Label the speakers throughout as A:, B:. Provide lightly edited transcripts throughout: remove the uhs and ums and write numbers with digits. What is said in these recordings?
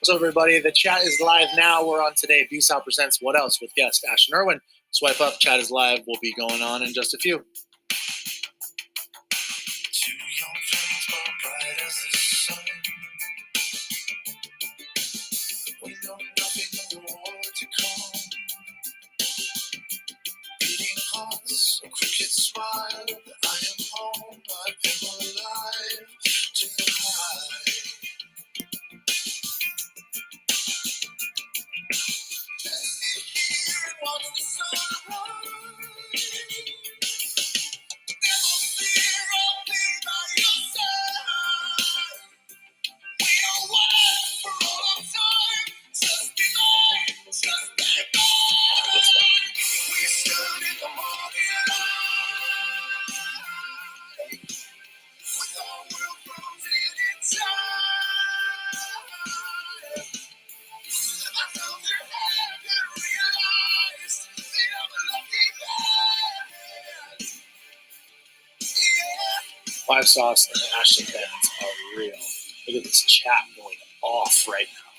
A: What's up, everybody? The chat is live now. We're on today. B-Sal presents What Else with guest Ashton Irwin. Swipe up. Chat is live. Will be going on in just a few.
B: Two young flames burn bright as the sun. We know nothing of the war to come. Beating hearts, a cricket smile. I am home, I am alive tonight. Here, watch the sun rise. Never fear, I'll be by your side. We are one for all of time. Just be mine, just be mine. We stood in the morning light, with our world frozen in time. I felt your hand and realized that I'm a lucky man. Yeah.
A: Five Sauce and the Ashton fans are real. Look at this chat going off right now.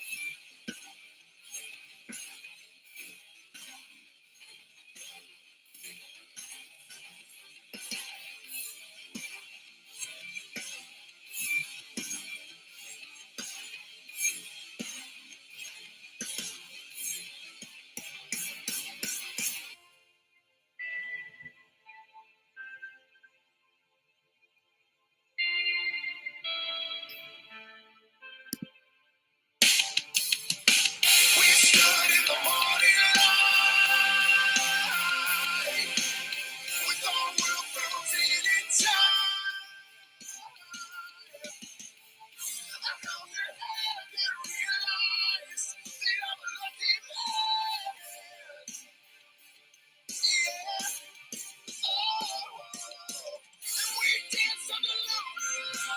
B: We stood in the morning light, with our world frozen in time. I held your hand and realized that I'm a lucky man. Yeah. Oh. And we danced under moonlight.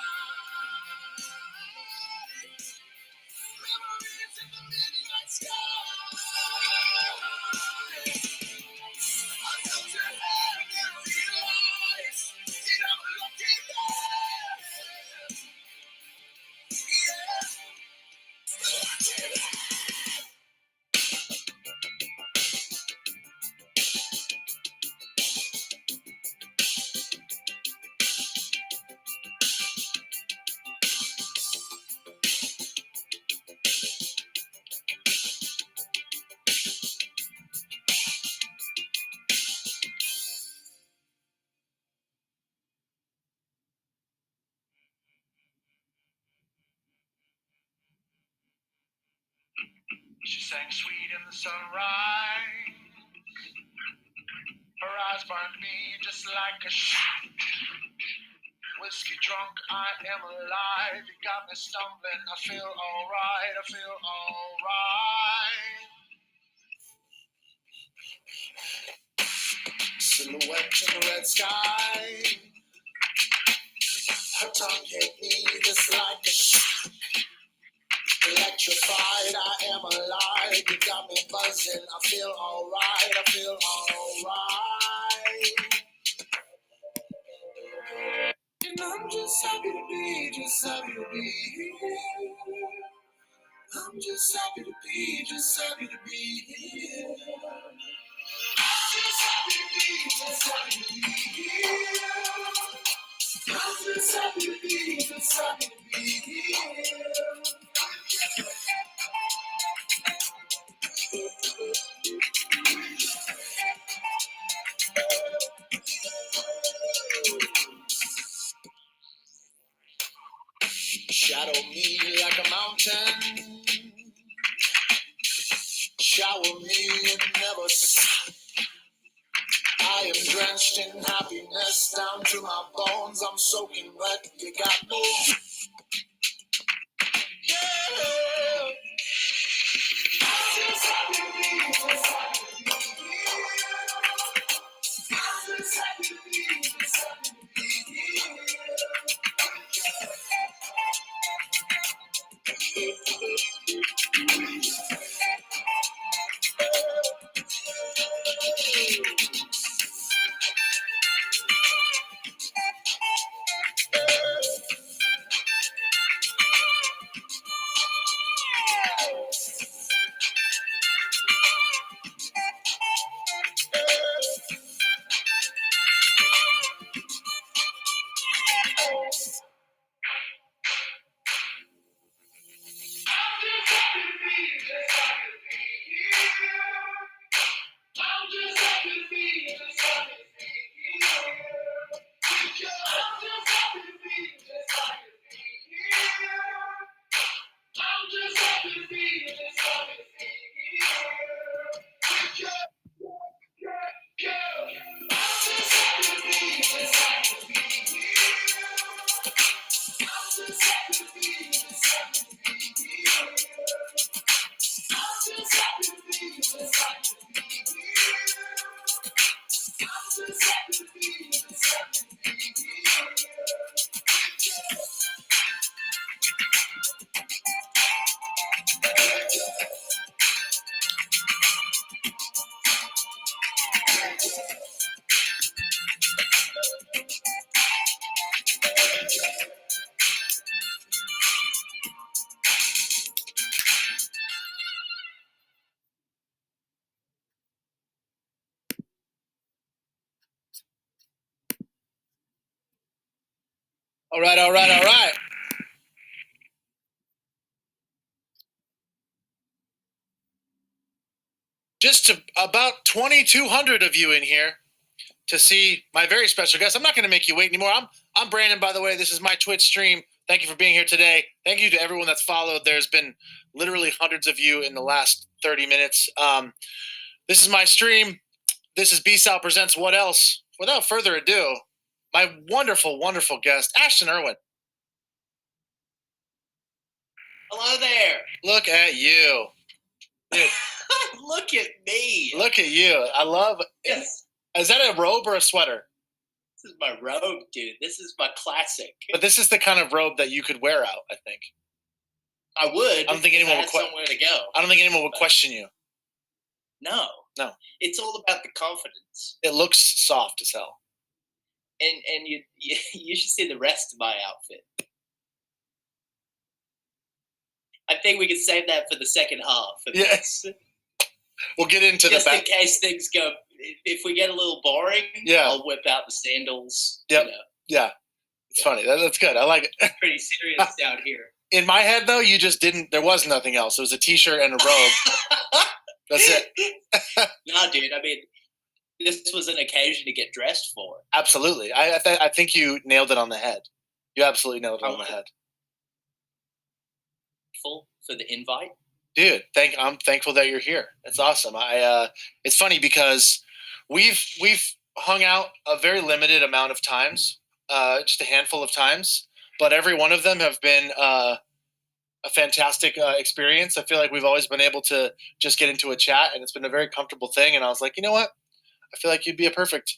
B: Memories in the midnight sky. I held your hand and realized that I'm a lucky man. Yeah. She sang sweet in the sunrise. Her eyes burned me just like a shot. Whiskey drunk, I am alive. You got me stumbling. I feel alright. I feel alright. Silhouette in the red sky. Her tongue hit me just like a shot. Electrified, I am alive. You got me buzzing. I feel alright. I feel alright. And I'm just happy to be here. I'm just happy to be here. I'm just happy to be here. I'm just happy to be here. Shadow me like a mountain. Shower me and never stop. I am drenched in happiness down to my bones. I'm soaking wet. You got me. Yeah. I'm just happy to be here. I'm just happy to be here.
A: All right, all right, all right. Just about 2,200 of you in here to see my very special guest. I'm not going to make you wait anymore. I'm Brandon, by the way. This is my Twitch stream. Thank you for being here today. Thank you to everyone that's followed. There's been literally hundreds of you in the last 30 minutes. This is my stream. This is B-Sal Presents What Else. Without further ado, my wonderful, wonderful guest, Ashton Irwin.
B: Hello there.
A: Look at you. Dude,
B: Look at me.
A: look at you. I love it.
B: Yes.
A: Is that a robe or a sweater?
B: This is my robe, dude. This is my classic.
A: But this is the kind of robe that you could wear out, I think.
B: I would.
A: I don't think anyone would
B: somewhere to go.
A: I don't think anyone would question you.
B: No.
A: No.
B: It's all about the confidence.
A: It looks soft as hell.
B: And you should see the rest of my outfit. I think we can save that for the second half.
A: Yes. We'll get into
B: just
A: the
B: in case things go. If we get a little boring,
A: yeah,
B: I'll whip out the sandals.
A: Yep.
B: You know.
A: Yeah. It's funny. That's good. I like it.
B: Pretty serious down here.
A: In my head, though, you just didn't. There was nothing else. It was a T-shirt and a robe. That's it.
B: Nah, dude. I mean, this was an occasion to get dressed for.
A: Absolutely. I think you nailed it on the head. You absolutely nailed it on the head.
B: For the invite,
A: dude. I'm thankful that you're here. It's awesome. It's funny because we've hung out a very limited amount of times, just a handful of times, but every one of them have been a fantastic experience. I feel like we've always been able to just get into a chat, and it's been a very comfortable thing. And I was like, you know what? I feel like you'd be a perfect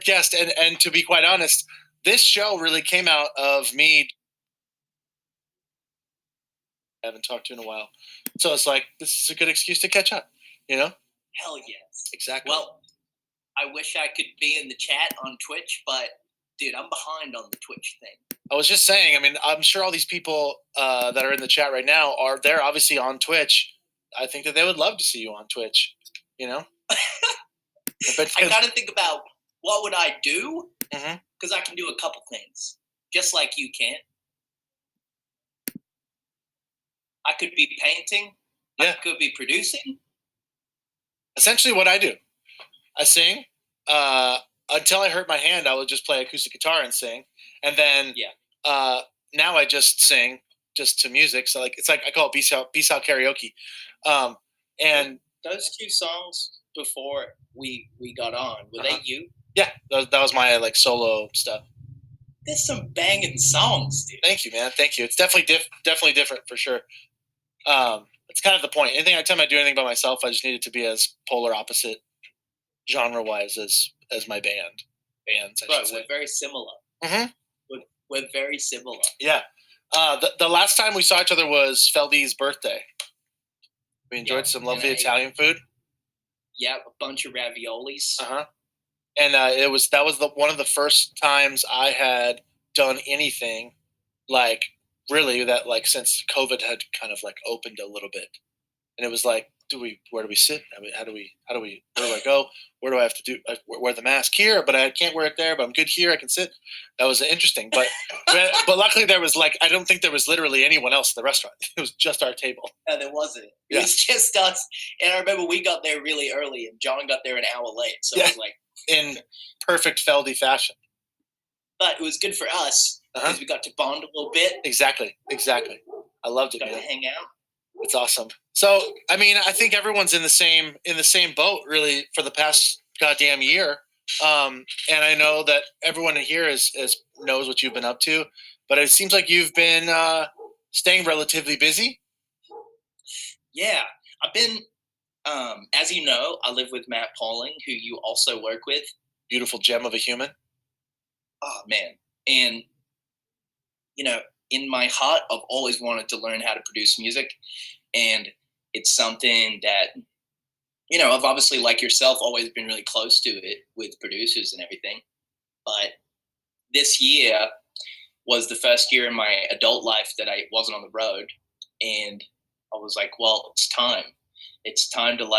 A: guest. And to be quite honest, this show really came out of me. I haven't talked to in a while. So it's like, this is a good excuse to catch up, you know?
B: Hell yes.
A: Exactly.
B: Well, I wish I could be in the chat on Twitch, but dude, I'm behind on the Twitch thing.
A: I was just saying, I mean, I'm sure all these people that are in the chat right now they're obviously on Twitch. I think that they would love to see you on Twitch, you know?
B: I got to think about what would I do? Because I can do a couple things, just like you can. I could be painting. Yeah. I could be producing.
A: Essentially what I do. I sing. Until I hurt my hand, I would just play acoustic guitar and sing. And then now I just sing just to music. So it's like I call it B-Sal karaoke. And
B: those two songs before we got on, were they you?
A: Yeah, that was my solo stuff.
B: There's some banging songs, dude.
A: Thank you, man. Thank you. It's definitely different for sure. It's kind of the point. Anytime I do anything by myself, I just need it to be as polar opposite genre-wise as my bands.
B: But we're very similar. We're very similar.
A: Yeah. The last time we saw each other was Feldy's birthday. We enjoyed some lovely Italian food.
B: Yeah, a bunch of raviolis.
A: And that was one of the first times I had done anything really that since COVID had kind of opened a little bit, and it was like, where do we sit? I mean, where do I go? Where do I have to do? I wear the mask here, but I can't wear it there. But I'm good here. I can sit. That was interesting, but luckily there was I don't think there was literally anyone else in the restaurant. It was just our table.
B: No, there wasn't. It was just us. And I remember we got there really early, and John got there an hour late. So it was
A: in perfect Feldy fashion.
B: But it was good for us because we got to bond a little bit.
A: Exactly. I loved it.
B: Got to hang out.
A: It's awesome. So, I mean, I think everyone's in the same boat really for the past goddamn year. And I know that everyone here knows what you've been up to, but it seems like you've been staying relatively busy.
B: Yeah, I've been. As you know, I live with Matt Pauling, who you also work with.
A: Beautiful gem of a human.
B: Oh man, and in my heart, I've always wanted to learn how to produce music, and it's something that, I've obviously, like yourself, always been really close to it with producers and everything. But this year was the first year in my adult life that I wasn't on the road, and I was like, well, it's time. It's time to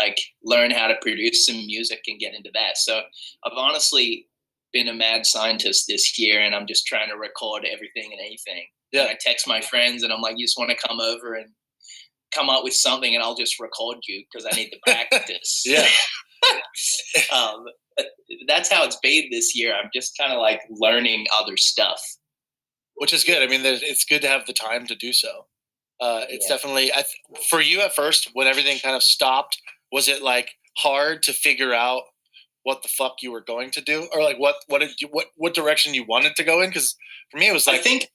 B: learn how to produce some music and get into that. So I've honestly
C: been a mad scientist this year, and I'm just trying to record everything and anything.
A: Yeah.
C: And I text my friends, and I'm like, you just want to come over and come up with something, and I'll just record you because I need the practice.
A: Yeah.
C: That's how it's been this year. I'm just kind of like learning other stuff.
A: Which is good. I mean, it's good to have the time to do so. It's definitely for you at first when everything kind of stopped. Was it like hard to figure out what the fuck you were going to do, or like what direction you wanted to go in? Because for me, it was like it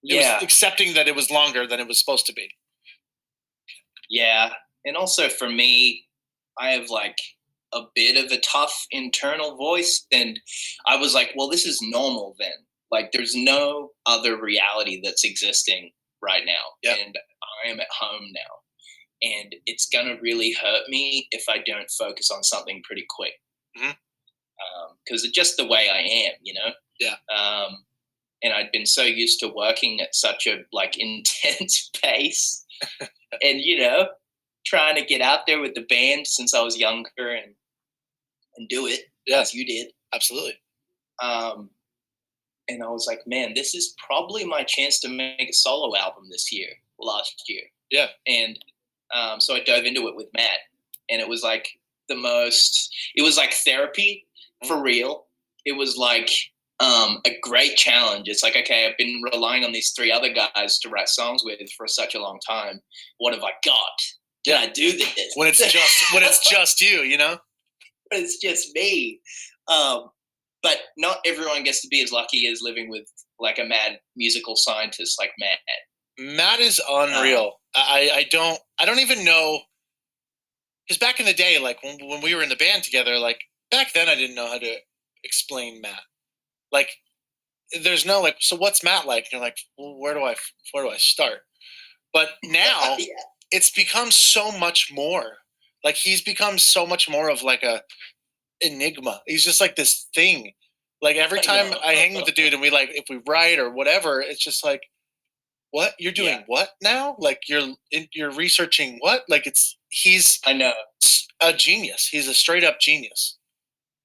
A: was accepting that it was longer than it was supposed to be.
C: Yeah, and also for me, I have like a bit of a tough internal voice, and I was like, well, this is normal then. Like, there's no other reality that's existing right now, and I am at home now, and it's gonna really hurt me if I don't focus on something pretty quick. Because it's just the way I am, you know.
A: Yeah.
C: And I'd been so used to working at such a like intense pace, and you know, trying to get out there with the band since I was younger and do it as you did.
A: Absolutely.
C: And I was like, man, this is probably my chance to make a solo album last year.
A: Yeah.
C: And so I dove into it with Matt, and it was like it was like therapy for real. It was like a great challenge. It's like, okay, I've been relying on these 3 other guys to write songs with for such a long time. What have I got? Can I do this?
A: When it's just you, you know?
C: When it's just me. But not everyone gets to be as lucky as living with like a mad musical scientist like Matt.
A: Matt is unreal. I don't even know, because back in the day, like when we were in the band together, like back then I didn't know how to explain Matt. Like, there's no like, so what's Matt like? And you're like, well, where do I start? But now it's become so much more. Like, he's become so much more of like a enigma. He's just like this thing. Like, every time I hang with the dude and we like, if we write or whatever, it's just like, what you're doing? What now? Like, you're researching what? Like, he's a genius. He's a straight up genius.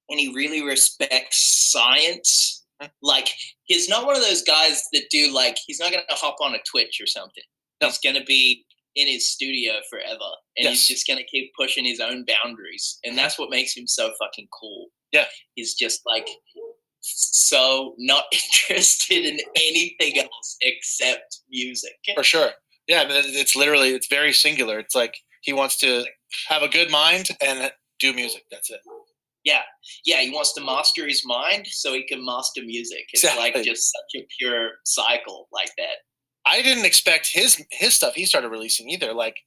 C: And he really respects science. Like, he's not one of those guys that do like, he's not going to hop on a Twitch or something. No. He's going to be in his studio forever, and he's just going to keep pushing his own boundaries. And that's what makes him so fucking cool.
A: Yeah.
C: He's just like so not interested in anything else except music.
A: For sure. Yeah. It's very singular. It's like he wants to have a good mind and do music. That's it.
C: Yeah, he wants to master his mind so he can master music. It's like just such a pure cycle like that.
A: I didn't expect his stuff he started releasing either. Like,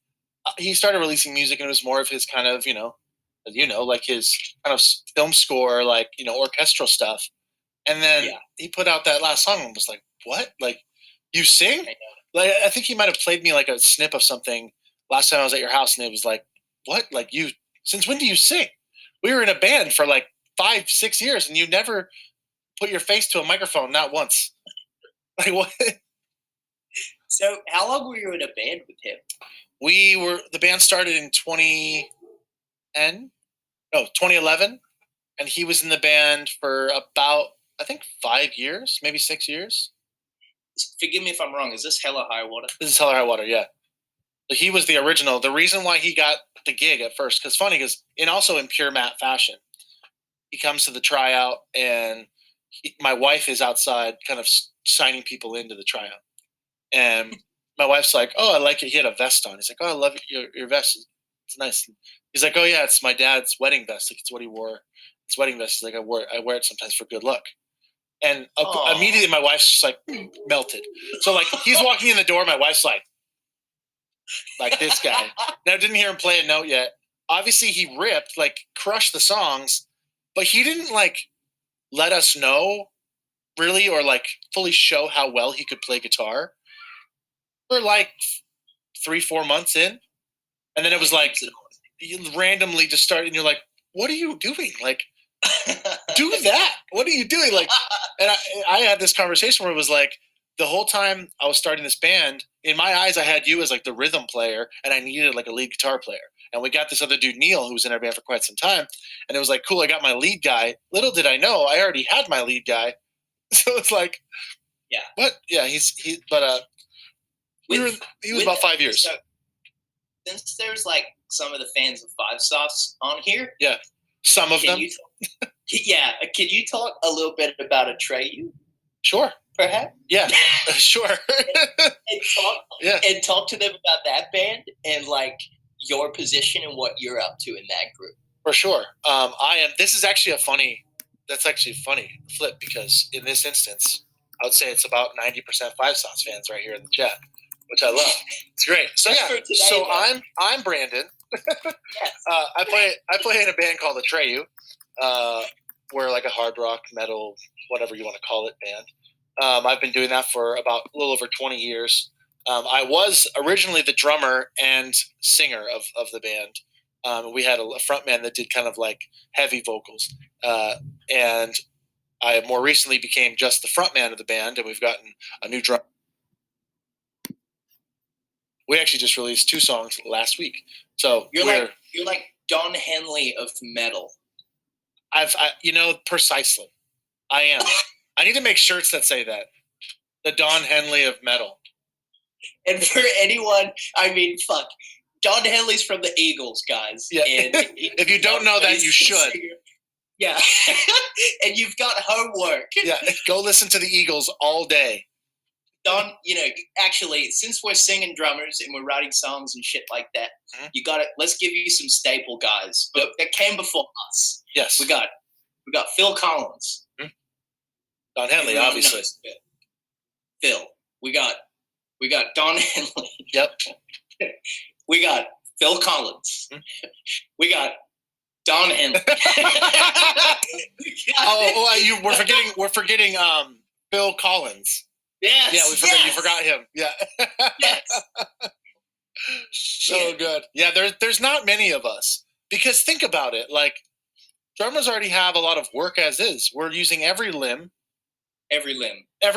A: he started releasing music, and it was more of his kind of, like his kind of film score, like, orchestral stuff. And then he put out that last song and was like, what? Like, you sing? Like, I think he might have played me like a snip of something last time I was at your house, and it was like, what? Like, since when do you sing? We were in a band for like 5-6 years, and you never put your face to a microphone, not once. Like, what?
C: So, how long were you in a band with him?
A: The band started in 2011, and he was in the band for about, I think, 5 years, maybe 6 years.
C: Forgive me if I'm wrong. Is this Hell or High Water?
A: This is Hell or High Water, yeah. He was the original. The reason why he got the gig at first, because also in pure Matt fashion, he comes to the tryout, and my wife is outside kind of signing people into the tryout. And my wife's like, oh, I like it. He had a vest on. He's like, oh, I love it. Your vest. It's nice. He's like, oh, yeah, it's my dad's wedding vest. Like, it's what he wore. His wedding vest. He's like, I wear it sometimes for good luck. And immediately my wife's just like melted. So like, he's walking in the door. My wife's like this guy. Now, I didn't hear him play a note yet. Obviously, he ripped, like, crushed the songs, but he didn't like let us know really, or like fully show how well he could play guitar. We're like 3-4 months in, and then it was like you randomly just started, and you're like, what are you doing? Like, do that. What are you doing? Like, and I had this conversation where it was like, the whole time I was starting this band, in my eyes, I had you as like the rhythm player, and I needed like a lead guitar player. And we got this other dude, Neil, who was in our band for quite some time. And it was like, cool, I got my lead guy. Little did I know, I already had my lead guy. So it's like,
C: yeah.
A: What? Yeah, he was about 5 years.
C: So, since there's like some of the fans of Five Sauce on here.
A: Yeah. Some of them.
C: Can you talk a little bit about Atreyu?
A: Sure.
C: Perhaps?
A: Yeah, sure.
C: and talk to them about that band and like your position and what you're up to in that group.
A: For sure. This is actually that's actually a funny flip, because in this instance, I would say it's about 90% Five Sauce fans right here in the chat, which I love. It's great. So I'm Brandon.
C: Yes.
A: I play in a band called Atreyu. We're like a hard rock, metal, whatever you want to call it, band. I've been doing that for about a little over 20 years. I was originally the drummer and singer of the band. We had a frontman that did kind of like heavy vocals. And I more recently became just the frontman of the band, and we've gotten a new drummer. We actually just released 2 songs last week. So
C: you're like Don Henley of metal.
A: Precisely. I am. I need to make shirts that say that. The Don Henley of metal.
C: And for anyone, fuck. Don Henley's from the Eagles, guys.
A: Yeah.
C: And
A: if you don't know that, you should.
C: Yeah. And you've got homework.
A: Yeah. Go listen to the Eagles all day.
C: Don, actually, since we're singing drummers and we're writing songs and shit like that, let's give you some staple guys that came before us.
A: Yes.
C: We got Phil Collins.
A: Don Henley, obviously.
C: Phil. We got Don Henley.
A: Yep.
C: We got Phil Collins. We got Don Henley.
A: We're forgetting Phil Collins.
C: Yes.
A: Yeah, you forgot him. Yeah.
C: Yes.
A: So good. Yeah, there's not many of us, because think about it, like drummers already have a lot of work as is. We're using every limb, every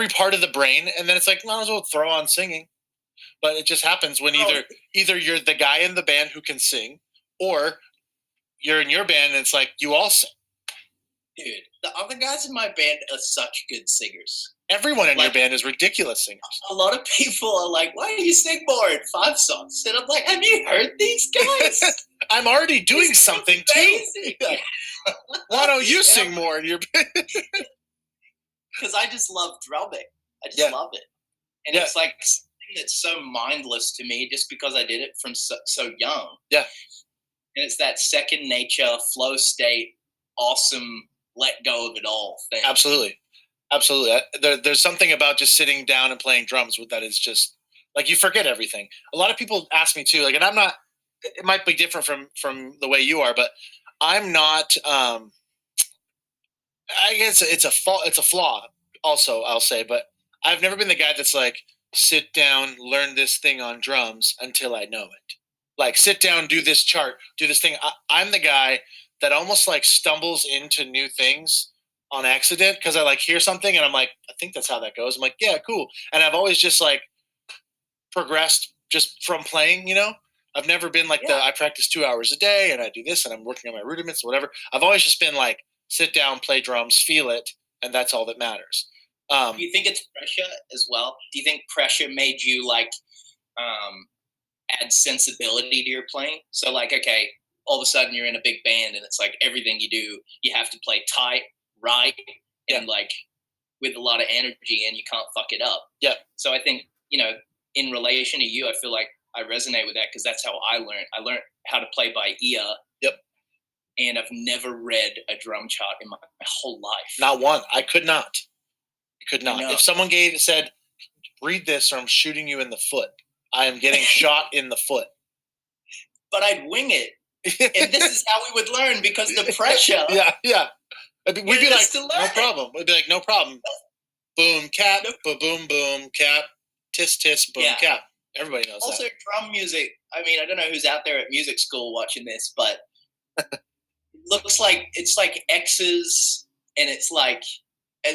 A: part of the brain, and then it's like, might as well throw on singing. But it just happens when either you're the guy in the band who can sing, or you're in your band and it's like you all sing.
C: Dude, the other guys in my band are such good singers.
A: Everyone in your band is ridiculous singers.
C: A lot of people are like, why do you sing more in Five Songs? And I'm like, have you heard these guys?
A: I'm already doing something too. Why don't you sing more in your band?
C: Because I just love drumming. I just love it. And it's like something that's so mindless to me just because I did it from so young.
A: Yeah.
C: And it's that second nature, flow state, awesome, let go of it all thing.
A: Absolutely. There's something about just sitting down and playing drums that is just like, you forget everything. A lot of people ask me too, like, and I'm not, it might be different from the way you are, but I'm not, I guess it's a flaw also, I'll say, but I've never been the guy that's like, sit down, learn this thing on drums until I know it. Like, sit down, do this chart, do this thing. I'm the guy that almost like stumbles into new things on accident, because I like hear something and I'm like, I think that's how that goes. I'm like, yeah, cool. And I've always just like progressed just from playing, I've never been like I practice 2 hours a day and I do this and I'm working on my rudiments or whatever. I've always just been like, sit down, play drums, feel it, and that's all that matters.
C: Do you think it's pressure as well? Do you think pressure made you like add sensibility to your playing? So like, okay, all of a sudden you're in a big band and it's like everything you do, you have to play tight, right, and like with a lot of energy, and you can't fuck it up.
A: Yeah.
C: So I think, in relation to you, I feel like I resonate with that because that's how I learned. I learned how to play by ear.
A: Yep.
C: And I've never read a drum chart in my whole life.
A: Not one. I could not. If someone said, read this or I'm shooting you in the foot, I am getting shot in the foot.
C: But I'd wing it. And this is how we would learn, because the pressure.
A: Yeah. We'd be like, no problem. We'd be like, no problem. Boom, cap, boom, boom, cap, tis, boom, cap. Everybody knows
C: also,
A: that.
C: Also, drum music. I mean, I don't know who's out there at music school watching this, but it looks like it's like X's, and it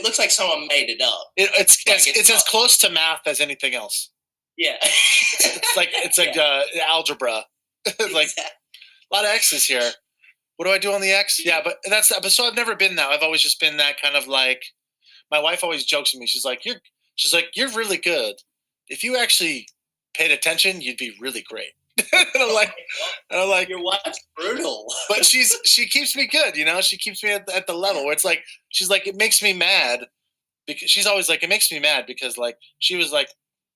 C: looks like someone made it up.
A: It's as close to math as anything else.
C: Yeah.
A: It's like algebra. Like, A lot of X's here. What do I do on the X? Yeah, but so I've never been that. I've always just been that kind of like. My wife always jokes with me. She's like, you're really good. If you actually paid attention, you'd be really great. and I'm like,
C: your wife's brutal.
A: but she keeps me good. She keeps me at the level where it's like she's like it makes me mad because she's always like it makes me mad because like she was like.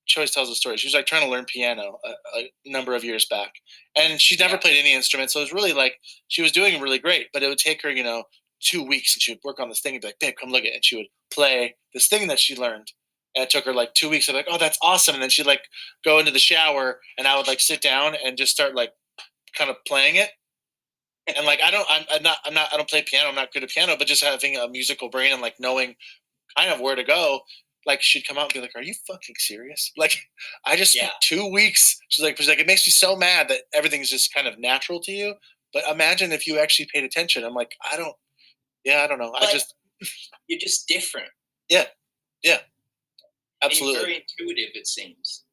A: She always tells a story. She was like trying to learn piano a number of years back, and she never played any instrument. So it was really like she was doing really great, but it would take her, 2 weeks, and she would work on this thing and be like, "Babe, come look at it." And she would play this thing that she learned, and it took her like 2 weeks. I'm like, "Oh, that's awesome!" And then she'd like go into the shower, and I would like sit down and just start like kind of playing it. And like I don't play piano. I'm not good at piano, but just having a musical brain and like knowing kind of where to go. Like she'd come out and be like, "Are you fucking serious?" Like I just spent 2 weeks. She's like, it makes me so mad that everything's just kind of natural to you. But imagine if you actually paid attention. I'm like, I don't know.
C: But you're just different.
A: Yeah, absolutely.
C: And you're very intuitive, it seems.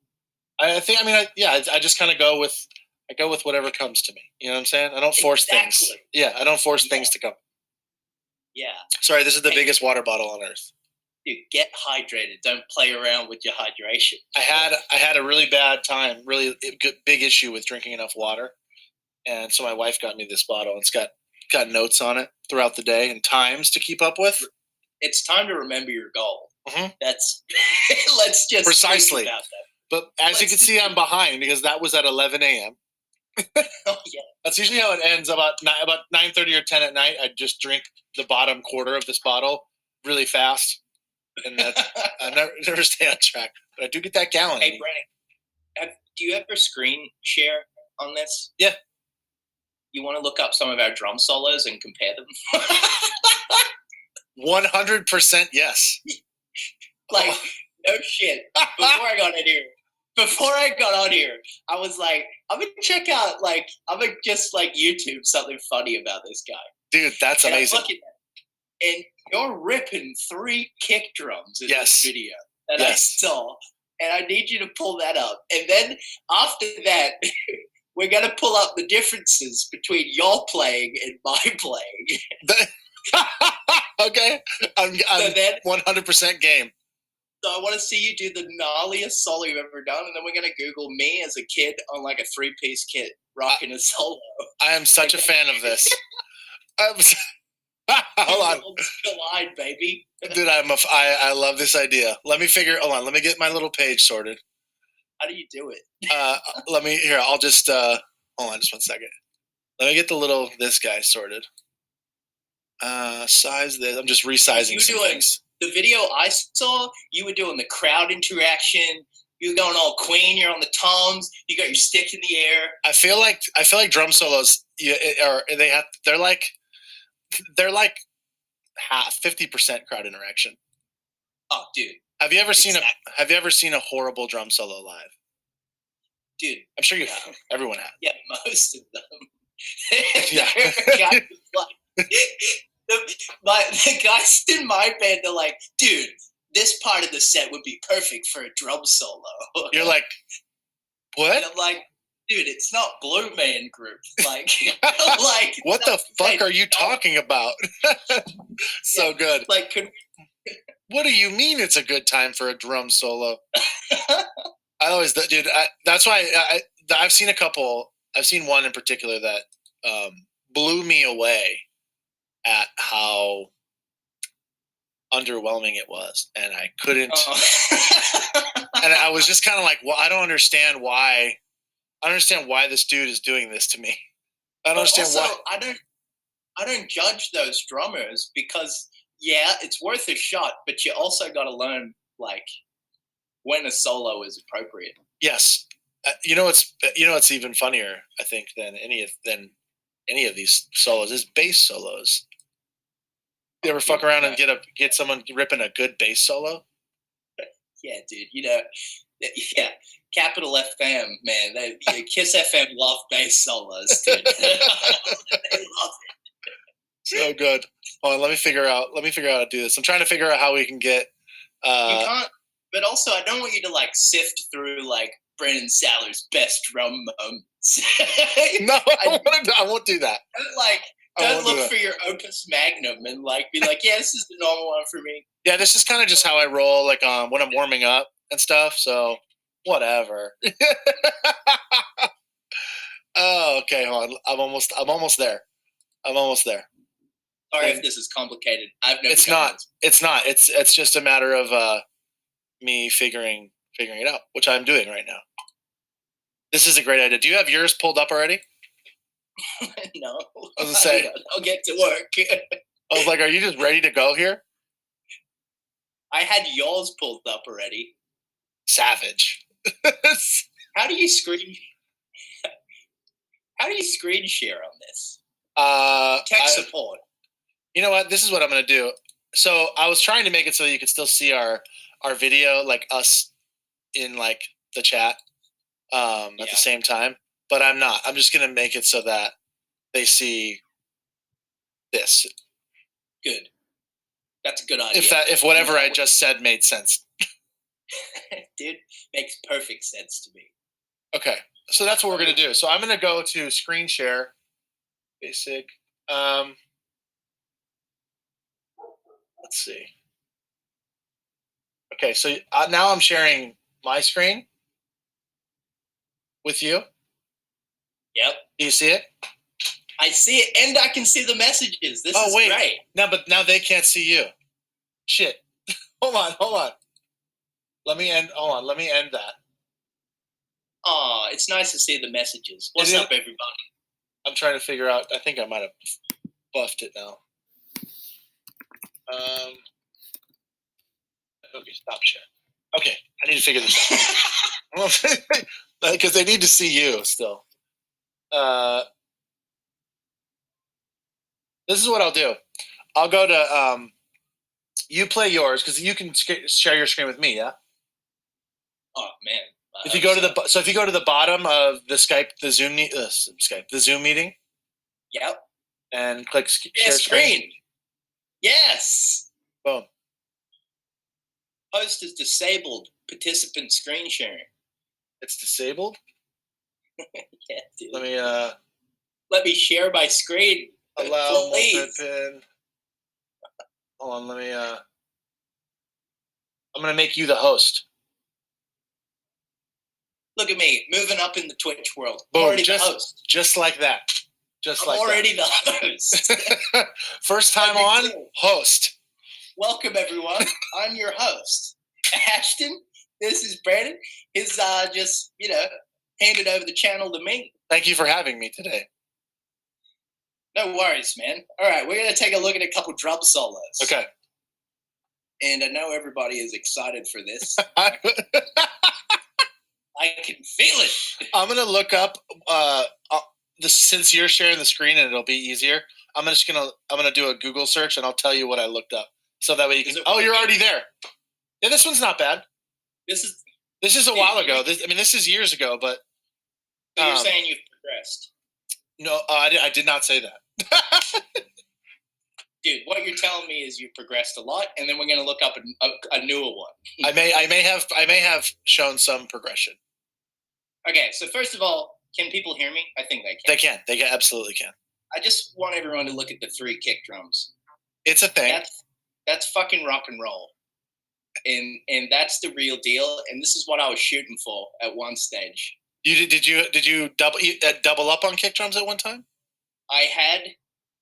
A: I think. I mean, I just kind of go with whatever comes to me. You know what I'm saying? I don't force things. Yeah, I don't force things to come.
C: Yeah.
A: Sorry, this is the biggest water bottle on earth.
C: Dude, get hydrated. Don't play around with your hydration.
A: I had a really bad time, really big issue with drinking enough water, and so my wife got me this bottle. And it's got notes on it throughout the day and times to keep up with.
C: It's time to remember your goal.
A: Mm-hmm.
C: Let's just
A: precisely
C: think about that.
A: But as you can see, I'm behind because that was at 11 a.m.
C: Oh yeah,
A: that's usually how it ends. About 9:30 or 10 at night, I just drink the bottom quarter of this bottle really fast. And I never stay on track, but I do get that gallon.
C: Hey, Brennan, do you ever screen share on this?
A: Yeah.
C: You want to look up some of our drum solos and compare them?
A: 100% yes.
C: Like, no shit. Before I got on here, I was like, I'm gonna check out, like, I'm gonna just like YouTube something funny about this guy.
A: Dude, that's amazing.
C: And you're ripping 3 kick drums in this video that I saw. And I need you to pull that up. And then after that, we're going to pull up the differences between your playing and my playing.
A: Okay. I'm 100% game.
C: So I want to see you do the gnarliest solo you've ever done. And then we're going to Google me as a kid on like a 3-piece kit rocking a solo.
A: I am such a fan of this. Hold on,
C: collide, baby.
A: Dude, I love this idea. Let me get my little page sorted.
C: How do you do it?
A: I'll just hold on just 1 second. Let me get this guy sorted. Size this. I'm just resizing some things.
C: The video I saw, you were doing the crowd interaction. You were going all Queen. You're on the toms. You got your stick in the air.
A: I feel like drum solos. They're like half 50% crowd interaction.
C: Oh, dude!
A: Have you ever seen a horrible drum solo live?
C: Dude,
A: I'm sure you have. Everyone has.
C: Yeah, most of them.
A: Yeah.
C: The guys in my band are like, dude, this part of the set would be perfect for a drum solo.
A: You're like, what?
C: And I'm like, dude, it's not Blue Man Group. Like,
A: what the fuck are you talking about? So good.
C: Like,
A: what do you mean it's a good time for a drum solo? That's why I've seen a couple. I've seen one in particular that blew me away at how underwhelming it was, and I couldn't. And I was just kind of like, well, I don't understand why. I understand why this dude is doing this to me. I don't understand why.
C: I don't judge those drummers because it's worth a shot, but you also got to learn like when a solo is appropriate.
A: Yes, what's even funnier, I think, than any of these solos is bass solos. You ever fuck around and get someone ripping a good bass solo?
C: Yeah, dude. Yeah, Capital FM, man. Kiss FM love bass solos, dude. They love it.
A: So good. Hold on, let me figure out how to do this. I'm trying to figure out how we can get.
C: You can't. But also, I don't want you to like sift through like Brennan Saller's best drum moments.
A: No, I won't do that.
C: Don't look for your opus magnum and be like, yeah, this is the normal one for me.
A: Yeah, this is kind of just how I roll, like when I'm warming up and stuff. So whatever. Oh, okay. Hold on. I'm almost there.
C: Sorry if this is complicated. I've never.
A: It's not. It's not. It's just a matter of me figuring it out, which I'm doing right now. This is a great idea. Do you have yours pulled up already?
C: No.
A: I was gonna say.
C: I'll get to work.
A: I was like, are you just ready to go here?
C: I had yours pulled up already.
A: Savage.
C: How do you screen share on this? Tech support.
A: You know what? This is what I'm going to do. So I was trying to make it so you could still see our video, like us in like the chat at the same time. But I'm not. I'm just going to make it so that they see this.
C: Good. That's a good idea.
A: If whatever I just said made sense.
C: Dude, makes perfect sense to me.
A: Okay. So that's what we're going to do. So I'm going to go to screen share. Basic. Let's see. Okay, so now I'm sharing my screen with you.
C: Yep.
A: Do you see it?
C: I see it, and I can see the messages. This is great.
A: No, but now they can't see you. Shit. Hold on. Let me end that.
C: Oh, it's nice to see the messages. What's up, everybody?
A: I'm trying to figure out. I think I might have buffed it now. Okay, stop share. Okay, I need to figure this out. Because they need to see you still. This is what I'll do. I'll go to you play yours because you can share your screen with me. Yeah.
C: Oh man.
A: If you go to the bottom of the the Zoom meeting.
C: Yep.
A: And click share screen.
C: Yes.
A: Boom.
C: Host is disabled. Participant screen sharing.
A: It's disabled?
C: Yeah, dude.
A: Let
C: me share my screen.
A: Allow multi-pin. Hold on, I'm gonna make you the host.
C: Look at me, moving up in the Twitch world.
A: Boom,
C: I'm already the host.
A: Just like that.
C: I'm already the host.
A: First time on, host.
C: Welcome, everyone. I'm your host, Ashton. This is Brandon. He's just, handed over the channel to me.
A: Thank you for having me today.
C: No worries, man. All right, we're going to take a look at a couple drum solos.
A: Okay.
C: And I know everybody is excited for this. I can feel it.
A: I'm going to look up since you're sharing the screen and it'll be easier. I'm gonna do a Google search and I'll tell you what I looked up. So that way you can. Oh, you're already there. Yeah, this one's not bad. This is a while ago. This is years ago, but.
C: So you're saying you've progressed?
A: No, I did not say that.
C: Dude, what you're telling me is you've progressed a lot, and then we're gonna look up a newer one.
A: I may have shown some progression.
C: Okay, so first of all, can people hear me? I think they can.
A: They absolutely can.
C: I just want everyone to look at the 3 kick drums.
A: It's a thing.
C: That's fucking rock and roll, and that's the real deal. And this is what I was shooting for at one stage.
A: Did you double up on kick drums at one time?
C: I had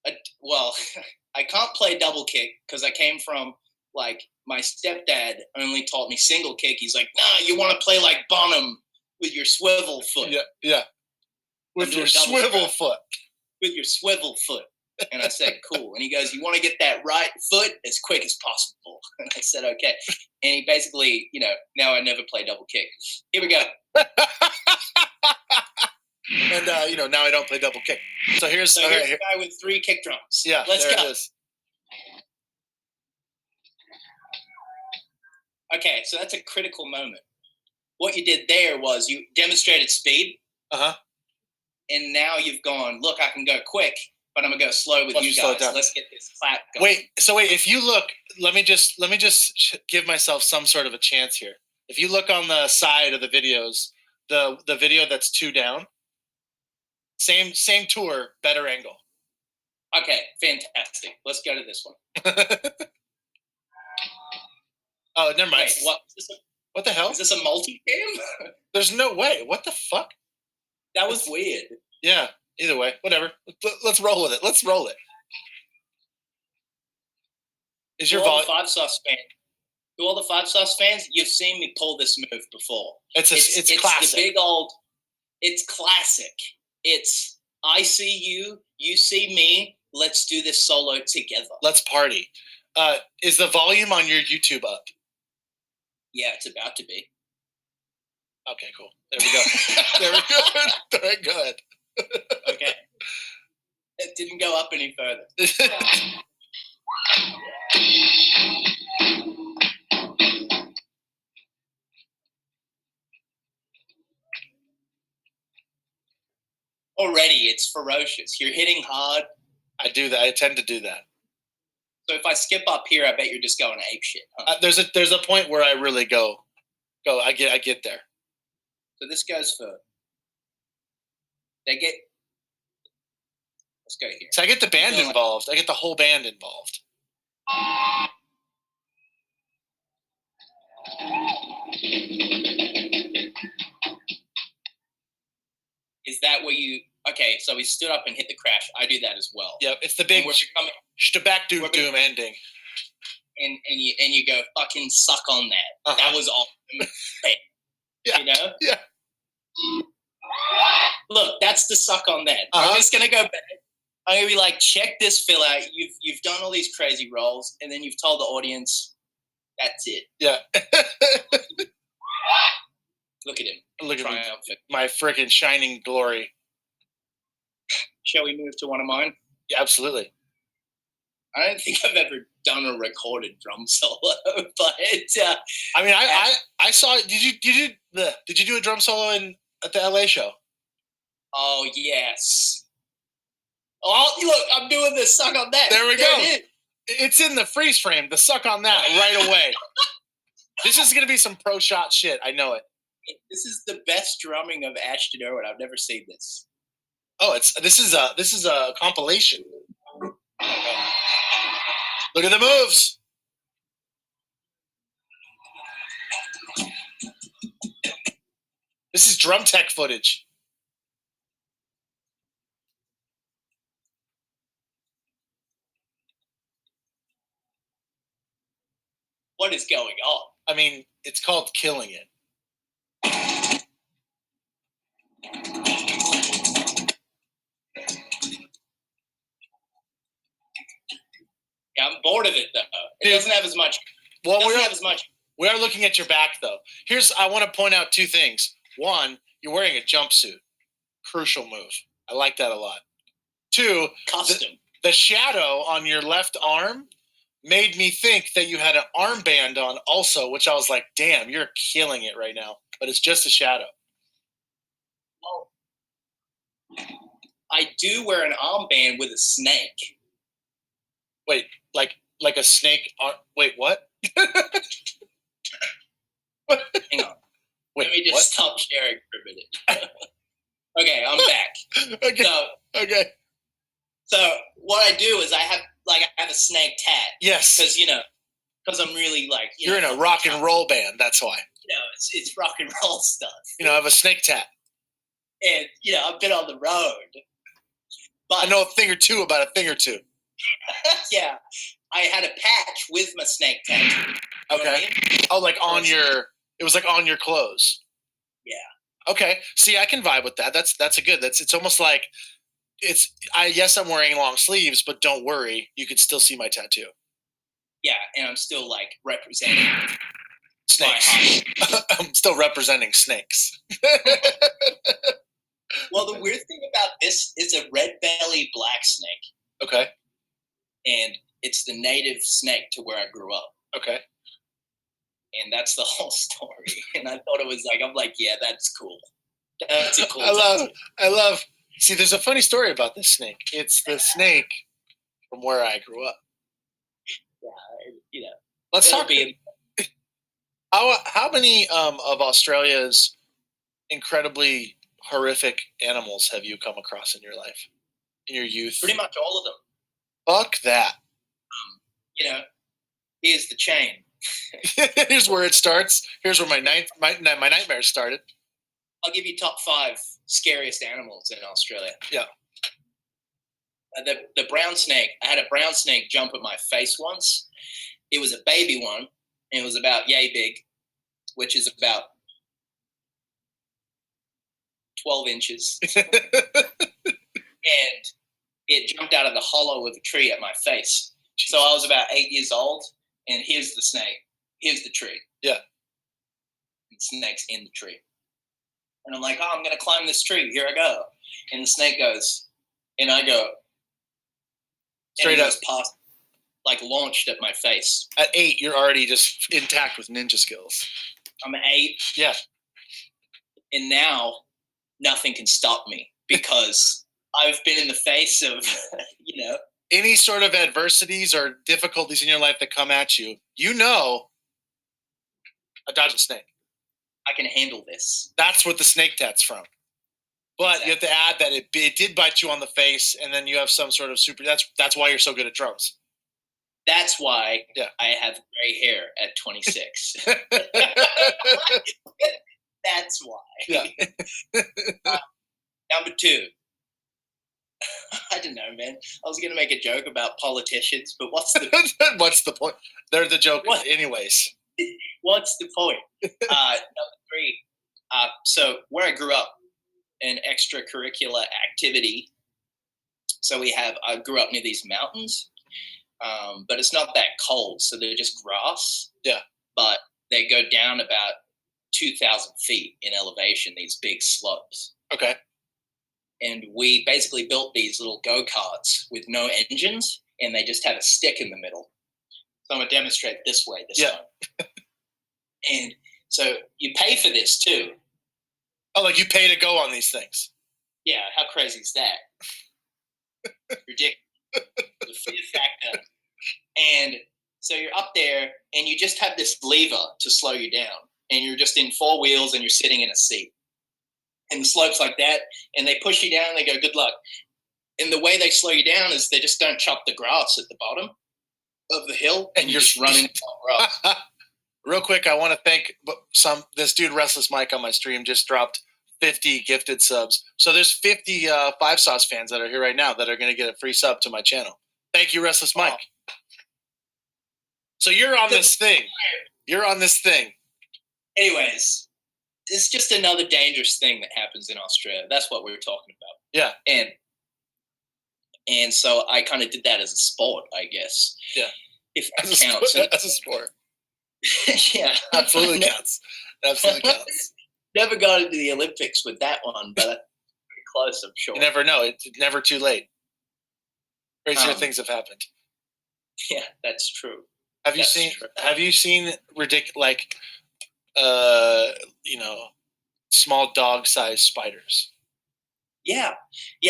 C: I can't play double kick because I came from my stepdad only taught me single kick. He's like, nah, you want to play like Bonham with your swivel foot.
A: Yeah. With your swivel foot.
C: With your swivel foot. And I said, cool. And he goes, you want to get that right foot as quick as possible. And I said, okay. And he basically, now I never play double kick. Here we go.
A: And, now I don't play double kick. So here's
C: a guy with 3 kick drums.
A: Yeah,
C: let's go.
A: It is.
C: Okay, so that's a critical moment. What you did there was you demonstrated speed.
A: Uh-huh.
C: And now you've gone, look, I can go quick, but I'm going to go slow with you guys. Let's get this clap going.
A: Wait, if you look, let me just give myself some sort of a chance here. If you look on the side of the videos, the video that's 2 down, Same tour, better angle.
C: Okay, fantastic. Let's go to this one.
A: Oh, never mind.
C: Wait,
A: What the hell?
C: Is this a multi-cam?
A: There's no way. What the fuck?
C: That was weird.
A: Yeah. Either way, whatever. Let's roll with it. Let's roll it. Is your volume
C: 5 Sauce fan? To all the 5 Sauce fans, you've seen me pull this move before.
A: It's classic.
C: The big old. It's classic. It's I see you, you see me. Let's do this solo together.
A: Let's party. Is the volume on your YouTube up?
C: Yeah, it's about to be.
A: Okay, cool. There we go. There we go. Very good.
C: Okay. It didn't go up any further. Already, it's ferocious. You're hitting hard.
A: I do that. I tend to do that.
C: So if I skip up here, I bet you're just going ape shit. Huh?
A: There's a point where I really go. I get there.
C: So this goes for. Let's go here.
A: So I get the band involved. I get the whole band involved.
C: Is that where you? Okay, so we stood up and hit the crash. I do that as well.
A: Yep, it's the big back doom ending.
C: And you go fucking suck on that.
A: Uh-huh.
C: That was awesome.
A: Yeah.
C: You know?
A: Yeah.
C: Look, that's the suck on that.
A: Uh-huh.
C: I'm just gonna go back. I'm gonna be like, check this fill out. You've done all these crazy roles, and then you've told the audience, that's it.
A: Yeah.
C: Look at him.
A: Look at my freaking shining glory.
C: Shall we move to one of mine?
A: Yeah, absolutely.
C: I don't think I've ever done a recorded drum solo, but
A: I mean, I saw. Did you do a drum solo at the LA show?
C: Oh yes. Oh look, I'm doing the suck on that.
A: There we go. It's in the freeze frame. The suck on that right away. This is gonna be some pro shot shit. I know it.
C: This is the best drumming of Ashton Irwin. I've never seen this.
A: Oh, this is a compilation. Look at the moves. This is drum tech footage.
C: What is going on?
A: I mean, it's called killing it.
C: Yeah, I'm bored of it though. It doesn't have as much.
A: Well, we are looking at your back though. I want to point out two things. One, you're wearing a jumpsuit. Crucial move. I like that a lot. Two,
C: custom.
A: The shadow on your left arm made me think that you had an armband on also, which I was like, damn, you're killing it right now. But it's just a shadow.
C: Well, I do wear an armband with a snake.
A: Wait, like a snake? Wait, what?
C: Hang on.
A: Wait,
C: let me just stop sharing for a minute. Okay, I'm back.
A: Okay.
C: So what I do is I have a snake tat.
A: Yes.
C: Because I'm really like.
A: You're in a rock and roll band. That's why.
C: It's rock and roll stuff.
A: I have a snake tat.
C: And I've been on the road. But
A: I know a thing or two about a thing or two.
C: Yeah, I had a patch with my snake tattoo.
A: Okay. Oh, like on your. It was like on your clothes.
C: Yeah.
A: Okay. See, I can vibe with that. That's a good. It's almost like yes, I'm wearing long sleeves, but don't worry, you can still see my tattoo.
C: Yeah, and I'm still like representing
A: snakes. I'm still representing snakes.
C: Well, the weird thing about this is a red belly black snake.
A: Okay.
C: And it's the native snake to where I grew up.
A: Okay.
C: And that's the whole story. And I thought it was like, I'm like, yeah, that's cool. That's a cool
A: I love. See, there's a funny story about this snake. It's the snake from where I grew up.
C: Yeah,
A: Let's talk. How many of Australia's incredibly horrific animals have you come across in your life, in your youth?
C: Pretty much all of them.
A: Fuck that.
C: Here's the chain.
A: Here's where it starts. Here's where my nightmares started.
C: I'll give you top 5 scariest animals in Australia.
A: Yeah.
C: The brown snake. I had a brown snake jump at my face once. It was a baby one, and it was about yay big, which is about 12 inches. And it jumped out of the hollow of a tree at my face. So I was about 8 years old, and here's the snake. Here's the tree.
A: Yeah.
C: And the snake's in the tree. And I'm like, oh, I'm going to climb this tree. Here I go. And the snake goes, and I go.
A: Straight up.
C: Past, like launched at my face.
A: At 8, you're already just intact with ninja skills.
C: I'm 8.
A: Yeah.
C: And now nothing can stop me because I've been in the face of,
A: any sort of adversities or difficulties in your life that come at you, a dodge a snake.
C: I can handle this.
A: That's what the snake tat's from. But
C: Exactly.
A: you have to add that it did bite you on the face, and then you have some sort of that's why you're so good at drums.
C: That's why
A: Yeah.
C: I have gray hair at 26. That's why.
A: Yeah.
C: Number 2. I don't know, man. I was going to make a joke about politicians, but what's the
A: point? They're the joke
C: What?
A: anyways.
C: What's the point? Number 3. So where I grew up, an extracurricular activity. So I grew up near these mountains, but it's not that cold. So they're just grass.
A: Yeah.
C: But they go down about 2,000 feet in elevation, these big slopes.
A: Okay.
C: And we basically built these little go-karts with no engines, and they just have a stick in the middle. So I'm going to demonstrate this way this time. And so you pay for this too.
A: Oh, like you pay to go on these things.
C: Yeah, how crazy is that? Ridiculous. The fear factor. And so you're up there, and you just have this lever to slow you down. And you're just in 4 wheels, and you're sitting in a seat. And the slope's like that, and they push you down, and they go, good luck. And the way they slow you down is they just don't chop the grass at the bottom of the hill, and you're just running on grass.
A: Real quick, I want to thank this dude, Restless Mike, on my stream just dropped 50 gifted subs. So there's 50 Five Sauce fans that are here right now that are going to get a free sub to my channel. Thank you, Restless Mike. So you're on this thing. You're on this thing.
C: Anyways, it's just another dangerous thing that happens in Australia. That's what we were talking about.
A: Yeah.
C: And so I kind of did that as a sport, I guess.
A: Yeah.
C: If that counts.
A: As a sport.
C: Yeah.
A: Absolutely counts. Absolutely counts.
C: Never got into the Olympics with that one, but pretty close, I'm sure.
A: You never know. It's never too late. Crazier things have happened.
C: Yeah, that's true.
A: Have you seen ridiculous, small dog-sized spiders?
C: Yeah.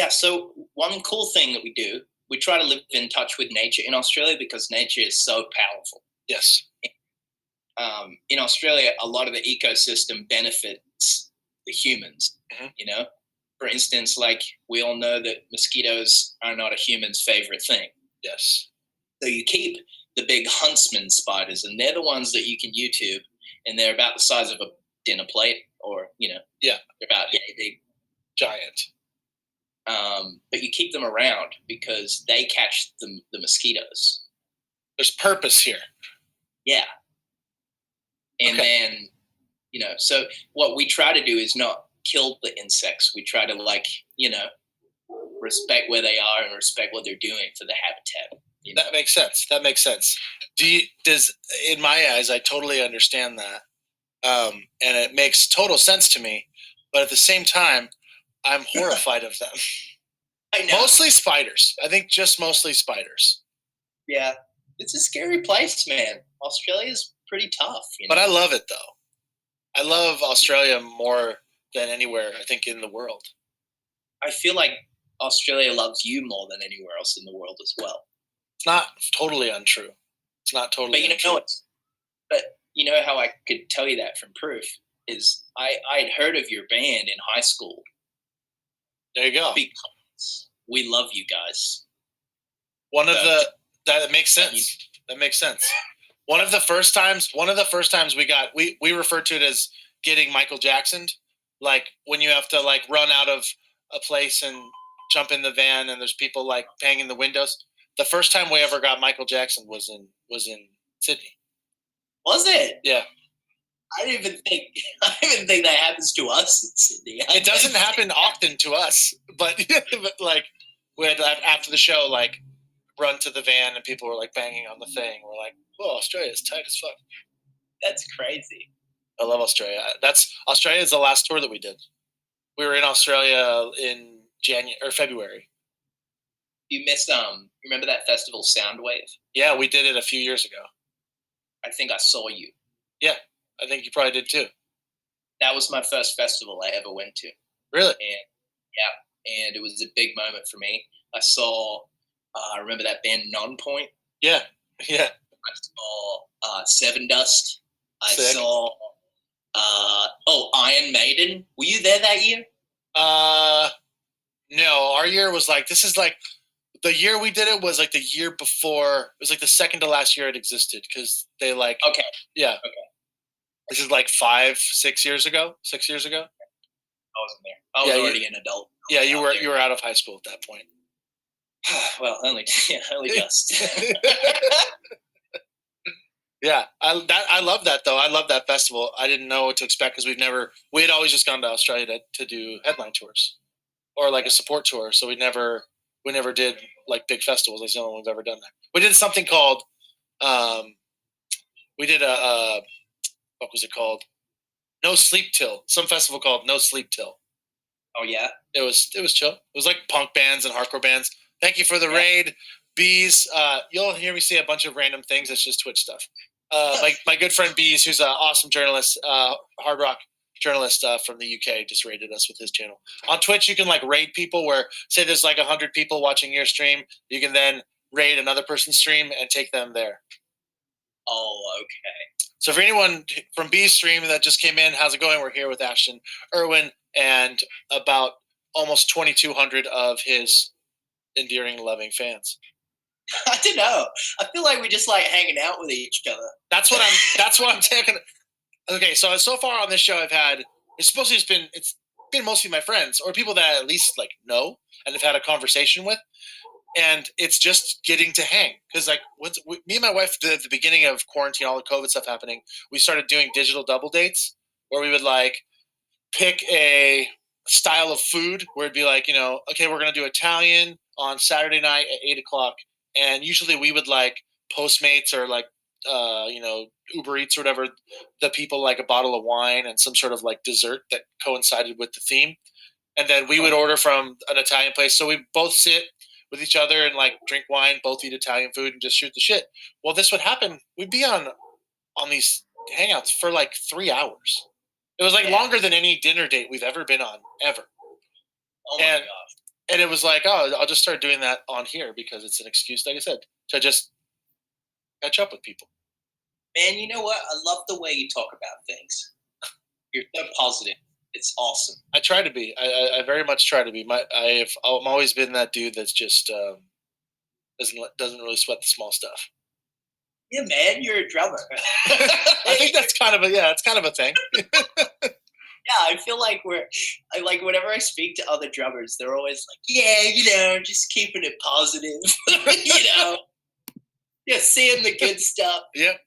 C: So one cool thing that we do, we try to live in touch with nature in Australia because nature is so powerful.
A: Yes.
C: In Australia, a lot of the ecosystem benefits the humans, For instance, like we all know that mosquitoes are not a human's favorite thing.
A: Yes.
C: So you keep the big huntsman spiders, and they're the ones that you can YouTube, and they're about the size of a dinner plate, or, they're about big.
A: Giant.
C: But you keep them around because they catch the mosquitoes.
A: There's purpose here.
C: Yeah. And then, so what we try to do is not kill the insects. We try to respect where they are and respect what they're doing for the habitat.
A: That makes sense. In my eyes, I totally understand that. And it makes total sense to me. But at the same time, I'm horrified of them.
C: I know.
A: Mostly spiders. I think just mostly spiders.
C: Yeah. It's a scary place, man. Australia's pretty tough.
A: But I love it, though. I love Australia more than anywhere, I think, in the world.
C: I feel like Australia loves you more than anywhere else in the world as well.
A: It's not totally untrue. It's not totally untrue.
C: But you know how I could tell you that from proof is I'd heard of your band in high school.
A: There you go.
C: Because we love you guys.
A: That makes sense. That makes sense. One of the first times we referred to it as getting Michael Jacksoned, like when you have to like run out of a place and jump in the van and there's people like banging the windows. The first time we ever got Michael Jackson was in Sydney.
C: Was it?
A: Yeah.
C: I didn't even think that happens to us in Sydney.
A: It doesn't happen often to us, but like we had after the show, like run to the van and people were like banging on the thing. We're like, whoa, Australia's tight as fuck.
C: That's crazy.
A: I love Australia. Australia is the last tour that we did. We were in Australia in January or February.
C: You missed remember that festival Soundwave?
A: Yeah, we did it a few years ago.
C: I think I saw you.
A: Yeah, I think you probably did too.
C: That was my first festival I ever went to.
A: Really?
C: And it was a big moment for me. I saw I remember that band Nonpoint.
A: Yeah.
C: I saw Seven Dust. I saw Iron Maiden. Were you there that year?
A: No, our year was like, this is like, the year we did it was like the year before. It was like the second to last year it existed because they like.
C: Okay.
A: Yeah.
C: Okay.
A: This is like 6 years ago. 6 years ago.
C: I wasn't there. I was already an adult.
A: Yeah, you were out of high school at that point.
C: Well, only just.
A: Yeah, I love that though. I love that festival. I didn't know what to expect because we had always just gone to Australia to do headline tours or like a support tour. So we never did like big festivals. That's the only one we've ever done that. We did something called we did what was it called? No Sleep Till. Some festival called No Sleep Till.
C: Oh yeah. It
A: was chill. It was like punk bands and hardcore bands. Thank you for the raid, Bees. You'll hear me say a bunch of random things. It's just Twitch stuff. My good friend Bees, who's an awesome journalist, hard rock journalist from the UK, just raided us with his channel. On Twitch, you can like raid people where, say there's like 100 people watching your stream. You can then raid another person's stream and take them there.
C: Oh, okay.
A: So for anyone from Bees stream that just came in, how's it going? We're here with Ashton Irwin and about almost 2,200 of his endearing, loving fans.
C: I don't know. I feel like we're just like hanging out with each other.
A: That's what I'm taking. Okay, so far on this show, it's been mostly my friends or people that I at least like know and have had a conversation with, and it's just getting to hang because like me and my wife at the beginning of quarantine, all the COVID stuff happening, we started doing digital double dates where we would like pick a style of food where it'd be like, okay, we're gonna do Italian on Saturday night at 8:00, and usually we would like Postmates or like Uber Eats or whatever the people like a bottle of wine and some sort of like dessert that coincided with the theme, and then we would order from an Italian place. So we both sit with each other and like drink wine, both eat Italian food, and just shoot the shit. Well, this would happen. We'd be on these hangouts for like 3 hours. It was like longer than any dinner date we've ever been on, ever.
C: Oh my gosh.
A: And it was like, oh, I'll just start doing that on here because it's an excuse, like I said, to just catch up with people.
C: Man, you know what? I love the way you talk about things. You're so positive. It's awesome.
A: I try to be. I very much try to be. I'm always been that dude that's just doesn't really sweat the small stuff.
C: Yeah, man, you're a drummer.
A: I think that's kind of a thing.
C: Yeah, I feel like whenever I speak to other drummers, they're always like, yeah, just keeping it positive, seeing the good stuff.
A: Yep.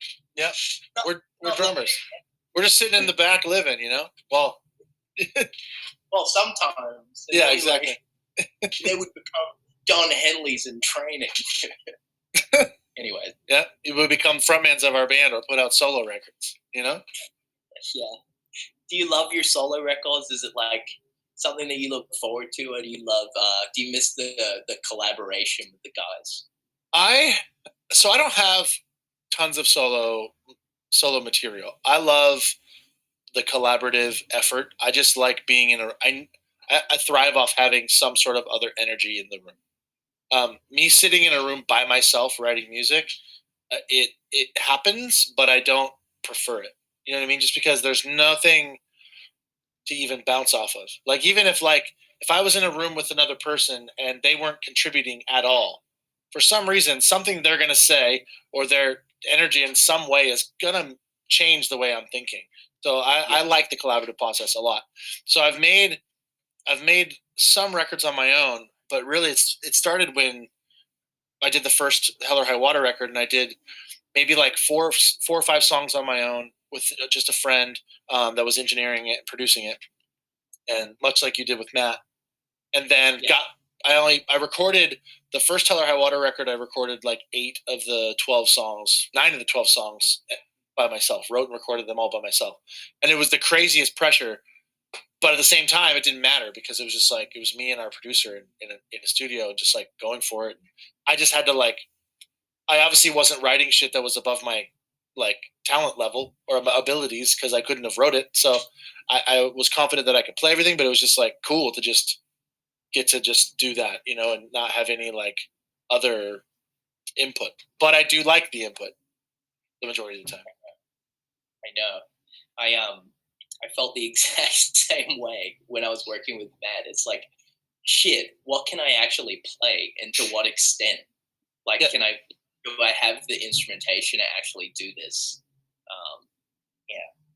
A: We're drummers. We're just sitting in the back living, Well,
C: well, sometimes.
A: Yeah, exactly.
C: They would become Don Henleys in training. Anyway.
A: Yeah, it would become frontmans of our band or put out solo records,
C: Yeah. Do you love your solo records? Is it like something that you look forward to, or do you miss the collaboration with the guys?
A: I don't have tons of solo material. I love the collaborative effort. I just like being I thrive off having some sort of other energy in the room. Me sitting in a room by myself writing music, it happens, but I don't prefer it. You know what I mean? Just because there's nothing to even bounce off of. Like even if if I was in a room with another person and they weren't contributing at all, for some reason, something they're going to say or their energy in some way is going to change the way I'm thinking. So I like the collaborative process a lot. So I've made some records on my own, but really it started when I did the first Hell or High Water record, and I did maybe like four or five songs on my own with just a friend that was engineering it, producing it, and much like you did with Matt. And then I recorded the first Hell or High Water record. I recorded like 9 of the 12 songs by myself. Wrote and recorded them all by myself, and it was the craziest pressure. But at the same time, it didn't matter because it was just like it was me and our producer in a studio, just like going for it. I just had to like. I obviously wasn't writing shit that was above my like talent level or my abilities because I couldn't have wrote it. So I was confident that I could play everything, but it was just like cool to just get to just do that, and not have any like other input. But I do like the input the majority of the time.
C: I know. I felt the exact same way when I was working with Matt. It's like, shit, what can I actually play and to what extent? Like, do I have the instrumentation to actually do this?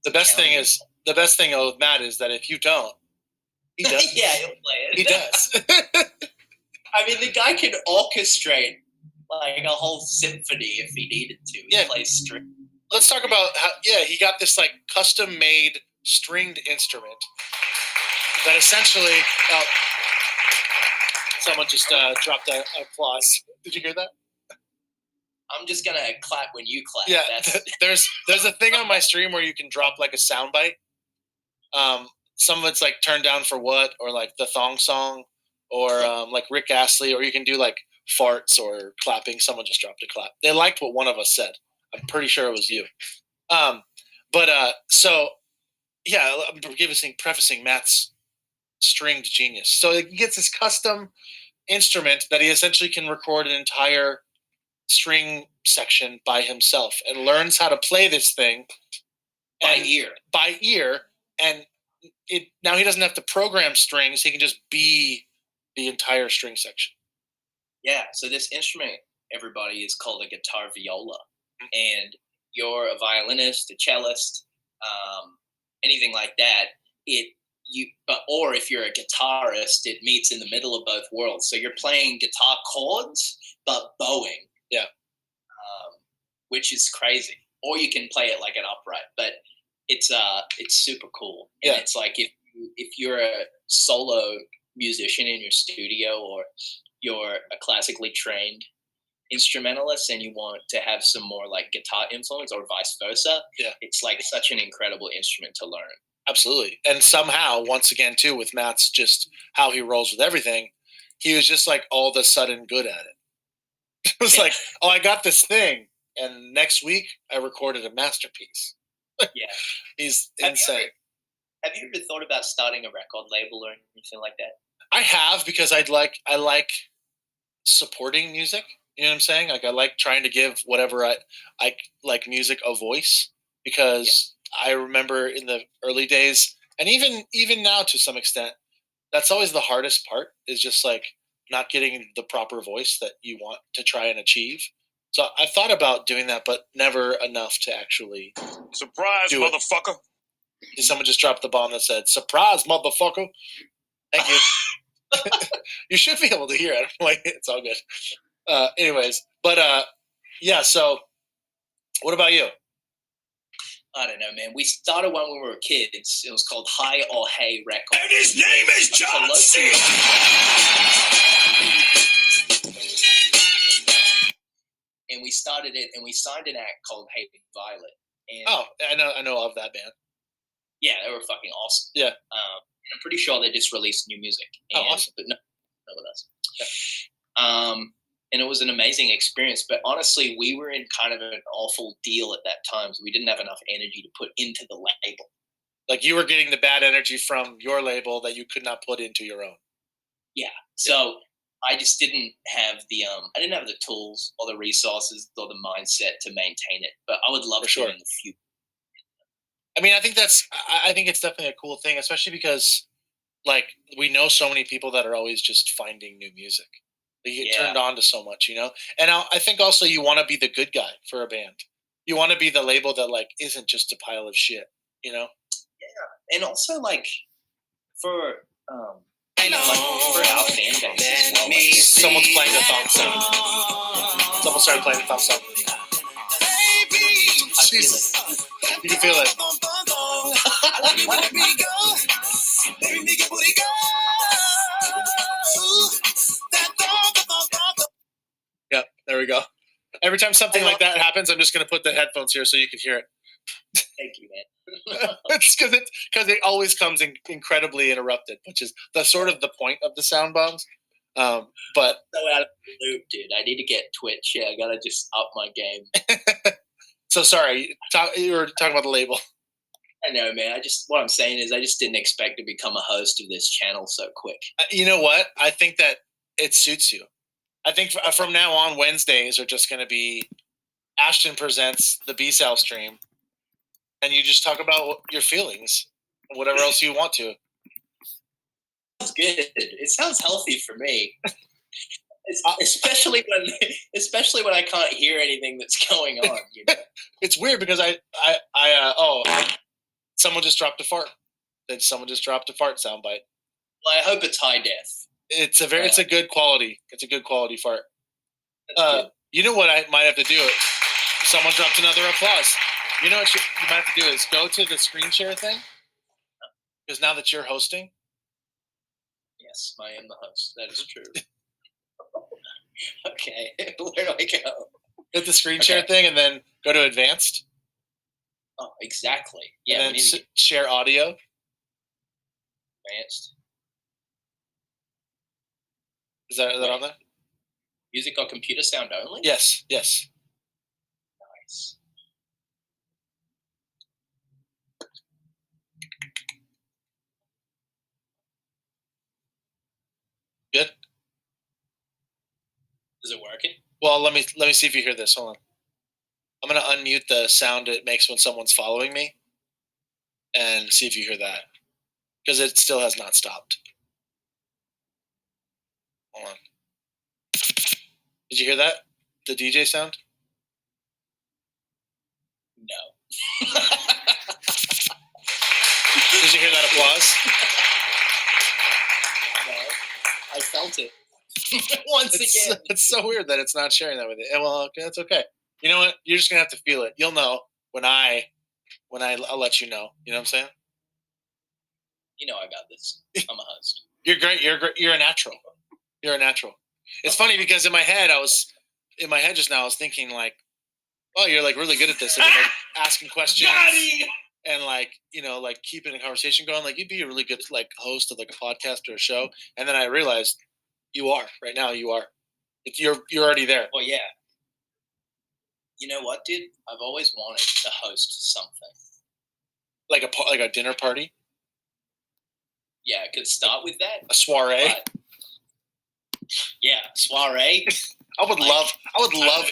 A: The best thing with Matt is that if you don't, he does.
C: Yeah, he'll play it.
A: He does.
C: I mean, the guy can orchestrate like a whole symphony if he needed to. He plays string.
A: Let's talk about how he got this like custom made stringed instrument that essentially someone just dropped an applause. Did you hear that?
C: I'm just gonna clap when you clap.
A: Yeah, there's a thing on my stream where you can drop like a soundbite. Some of it's like turned down for what, or like the thong song, or like Rick Astley, or you can do like farts or clapping. Someone just dropped a clap. They liked what one of us said. I'm pretty sure it was you. So yeah, I'm prefacing Matt's stringed genius. So he gets this custom instrument that he essentially can record an entire string section by himself and learns how to play this thing
C: by
A: ear. And now he doesn't have to program strings. He can just be the entire string section.
C: Yeah. So this instrument, everybody, is called a guitar viola. And you're a violinist, a cellist, anything like that. Or if you're a guitarist, it meets in the middle of both worlds. So you're playing guitar chords, but bowing.
A: Yeah.
C: Which is crazy. Or you can play it like an upright, but it's super cool. And it's like if you're a solo musician in your studio, or you're a classically trained instrumentalist and you want to have some more like guitar influence, or vice versa, it's like such an incredible instrument to learn.
A: Absolutely. And somehow, once again too, with Matt's just how he rolls with everything, he was just like all of a sudden good at it. It was like, oh, I got this thing, and next week I recorded a masterpiece.
C: Yeah.
A: He's insane.
C: Have you ever thought about starting a record label or anything like that?
A: I have, because I like supporting music. You know what I'm saying? Like I like trying to give whatever I like music a voice, because I remember in the early days, and even now to some extent, that's always the hardest part, is just like not getting the proper voice that you want to try and achieve. So I thought about doing that, but never enough to actually
B: surprise, motherfucker.
A: Someone just dropped the bomb that said, surprise, motherfucker. Thank you. You should be able to hear it. Like, it's all good. Anyways, but so what about you?
C: I don't know, man. We started when we were kids. It was called Hi or Hey Records.
B: And his name is John C.
C: And we started it, and we signed an act called Hey Violet.
A: And I know of that band.
C: Yeah, they were fucking awesome.
A: Yeah.
C: I'm pretty sure they just released new music.
A: Awesome.
C: But no with us. Yeah. And it was an amazing experience. But honestly, we were in kind of an awful deal at that time. So we didn't have enough energy to put into the label.
A: Like, you were getting the bad energy from your label that you could not put into your own.
C: Yeah. So I just didn't have I didn't have the tools or the resources or the mindset to maintain it. But I would love to in the future.
A: I mean, I think it's definitely a cool thing, especially because like we know so many people that are always just finding new music. They get turned on to so much, And I think also you want to be the good guy for a band. You want to be the label that like isn't just a pile of shit,
C: And also like for like for our fan base as well. Like,
A: Someone's playing the thumb sound. Someone started playing the thumb sound.
C: I feel it.
A: You can feel it. Yep, there we go. Every time something like that happens, I'm just going to put the headphones here so you can hear it.
C: Thank you, man.
A: It's because it always comes in incredibly interrupted, which is the sort of the point of the sound bombs. But
C: so out of the loop, dude. I need to get Twitch. Yeah, I gotta just up my game.
A: So sorry, you were talking about the label.
C: I know, man. What I'm saying is, I just didn't expect to become a host of this channel so quick.
A: You know what? I think that it suits you. I think from now on, Wednesdays are just going to be Ashton presents the B-Cell stream, and you just talk about your feelings, whatever else you want to.
C: Sounds good. It sounds healthy for me. Especially when I can't hear anything that's going on.
A: It's weird because someone just dropped a fart. Then someone just dropped a fart soundbite.
C: Well, I hope it's high def.
A: It's a good quality. It's a good quality fart.
C: Good.
A: You know what I might have to do? Someone dropped another applause. You know what you might have to do is go to the screen share thing, because now that you're hosting.
C: Yes, I am the host. That is true. Okay, where do I go?
A: Hit the screen share thing and then go to advanced.
C: Oh, exactly. Yeah,
A: and then share audio.
C: Advanced.
A: Is that on there?
C: Music or computer sound only?
A: Yes.
C: Nice.
A: Good.
C: Is it working?
A: Well, let me see if you hear this. Hold on. I'm gonna unmute the sound it makes when someone's following me, and see if you hear that, because it still has not stopped. Hold on. Did you hear that? The DJ sound?
C: No.
A: Did you hear that applause?
C: No. I felt it. Once again.
A: It's so weird that it's not sharing that with you. Well, okay, that's okay. You know what? You're just gonna have to feel it. You'll know when I'll let you know. You know what I'm saying?
C: You know I got this. I'm a host.
A: You're great. You're a natural. You're a natural. It's funny because in my head just now I was thinking like, oh, you're like really good at this, and you're like asking questions and like like keeping a conversation going. Like you'd be a really good like host of like a podcast or a show. And then I realized you are right now. You are. You're already there.
C: Well, yeah. You know what, dude? I've always wanted to host something.
A: Like a dinner party?
C: Yeah, it could start with that.
A: A soiree?
C: Yeah, soiree.
A: I would love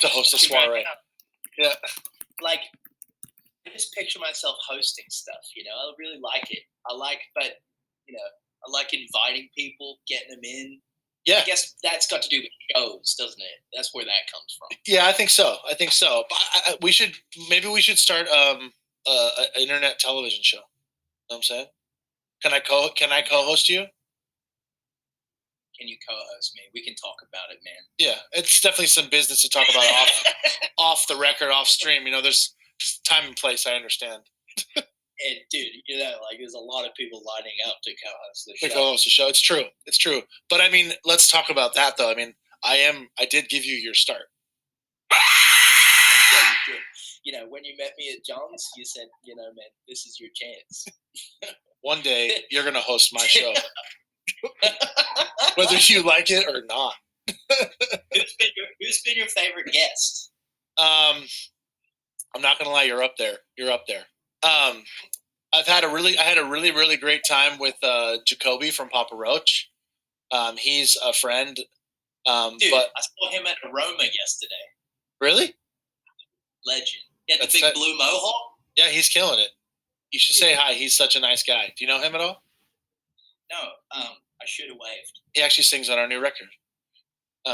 A: to host a soiree. Yeah.
C: Like, I just picture myself hosting stuff, I really like it. I like inviting people, getting them in.
A: Yeah.
C: I guess that's got to do with shows, doesn't it? That's where that comes from.
A: Yeah, I think so. But we should start an internet television show. You know what I'm saying? Can I co-host you?
C: Can you co-host me? We can talk about it, man.
A: Yeah, it's definitely some business to talk about off the record, off stream. There's time and place. I understand.
C: And dude, there's a lot of people lining up to co-host the show.
A: Co-host the show. It's true. But I mean, let's talk about that though. I mean, I did give you your start.
C: Yeah, you did. When you met me at John's, you said, man, this is your chance.
A: One day you're gonna host my show, whether you like it or not.
C: Who's been your favorite guest?
A: I'm not gonna lie, you're up there. I had a really great time with Jacoby from Papa Roach. He's a friend.
C: Dude, I saw him at Aroma yesterday.
A: Really?
C: Legend. He had the big blue mohawk.
A: Yeah, he's killing it. You should say hi. He's such a nice guy. Do you know him at all?
C: No, I should have waved.
A: He actually sings on our new record.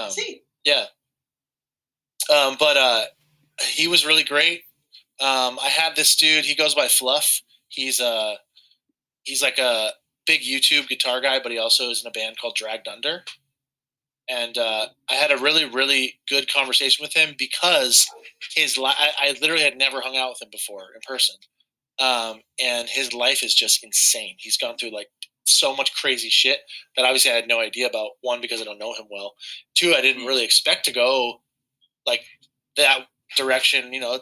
C: See?
A: Yeah. But he was really great. I had this dude. He goes by Fluff. He's like a big YouTube guitar guy, but he also is in a band called Dragged Under. And I had a really, really good conversation with him because I literally had never hung out with him before in person. And his life is just insane. He's gone through like so much crazy shit that obviously I had no idea about. One, because I don't know him well. Two, I didn't really expect to go like that direction. I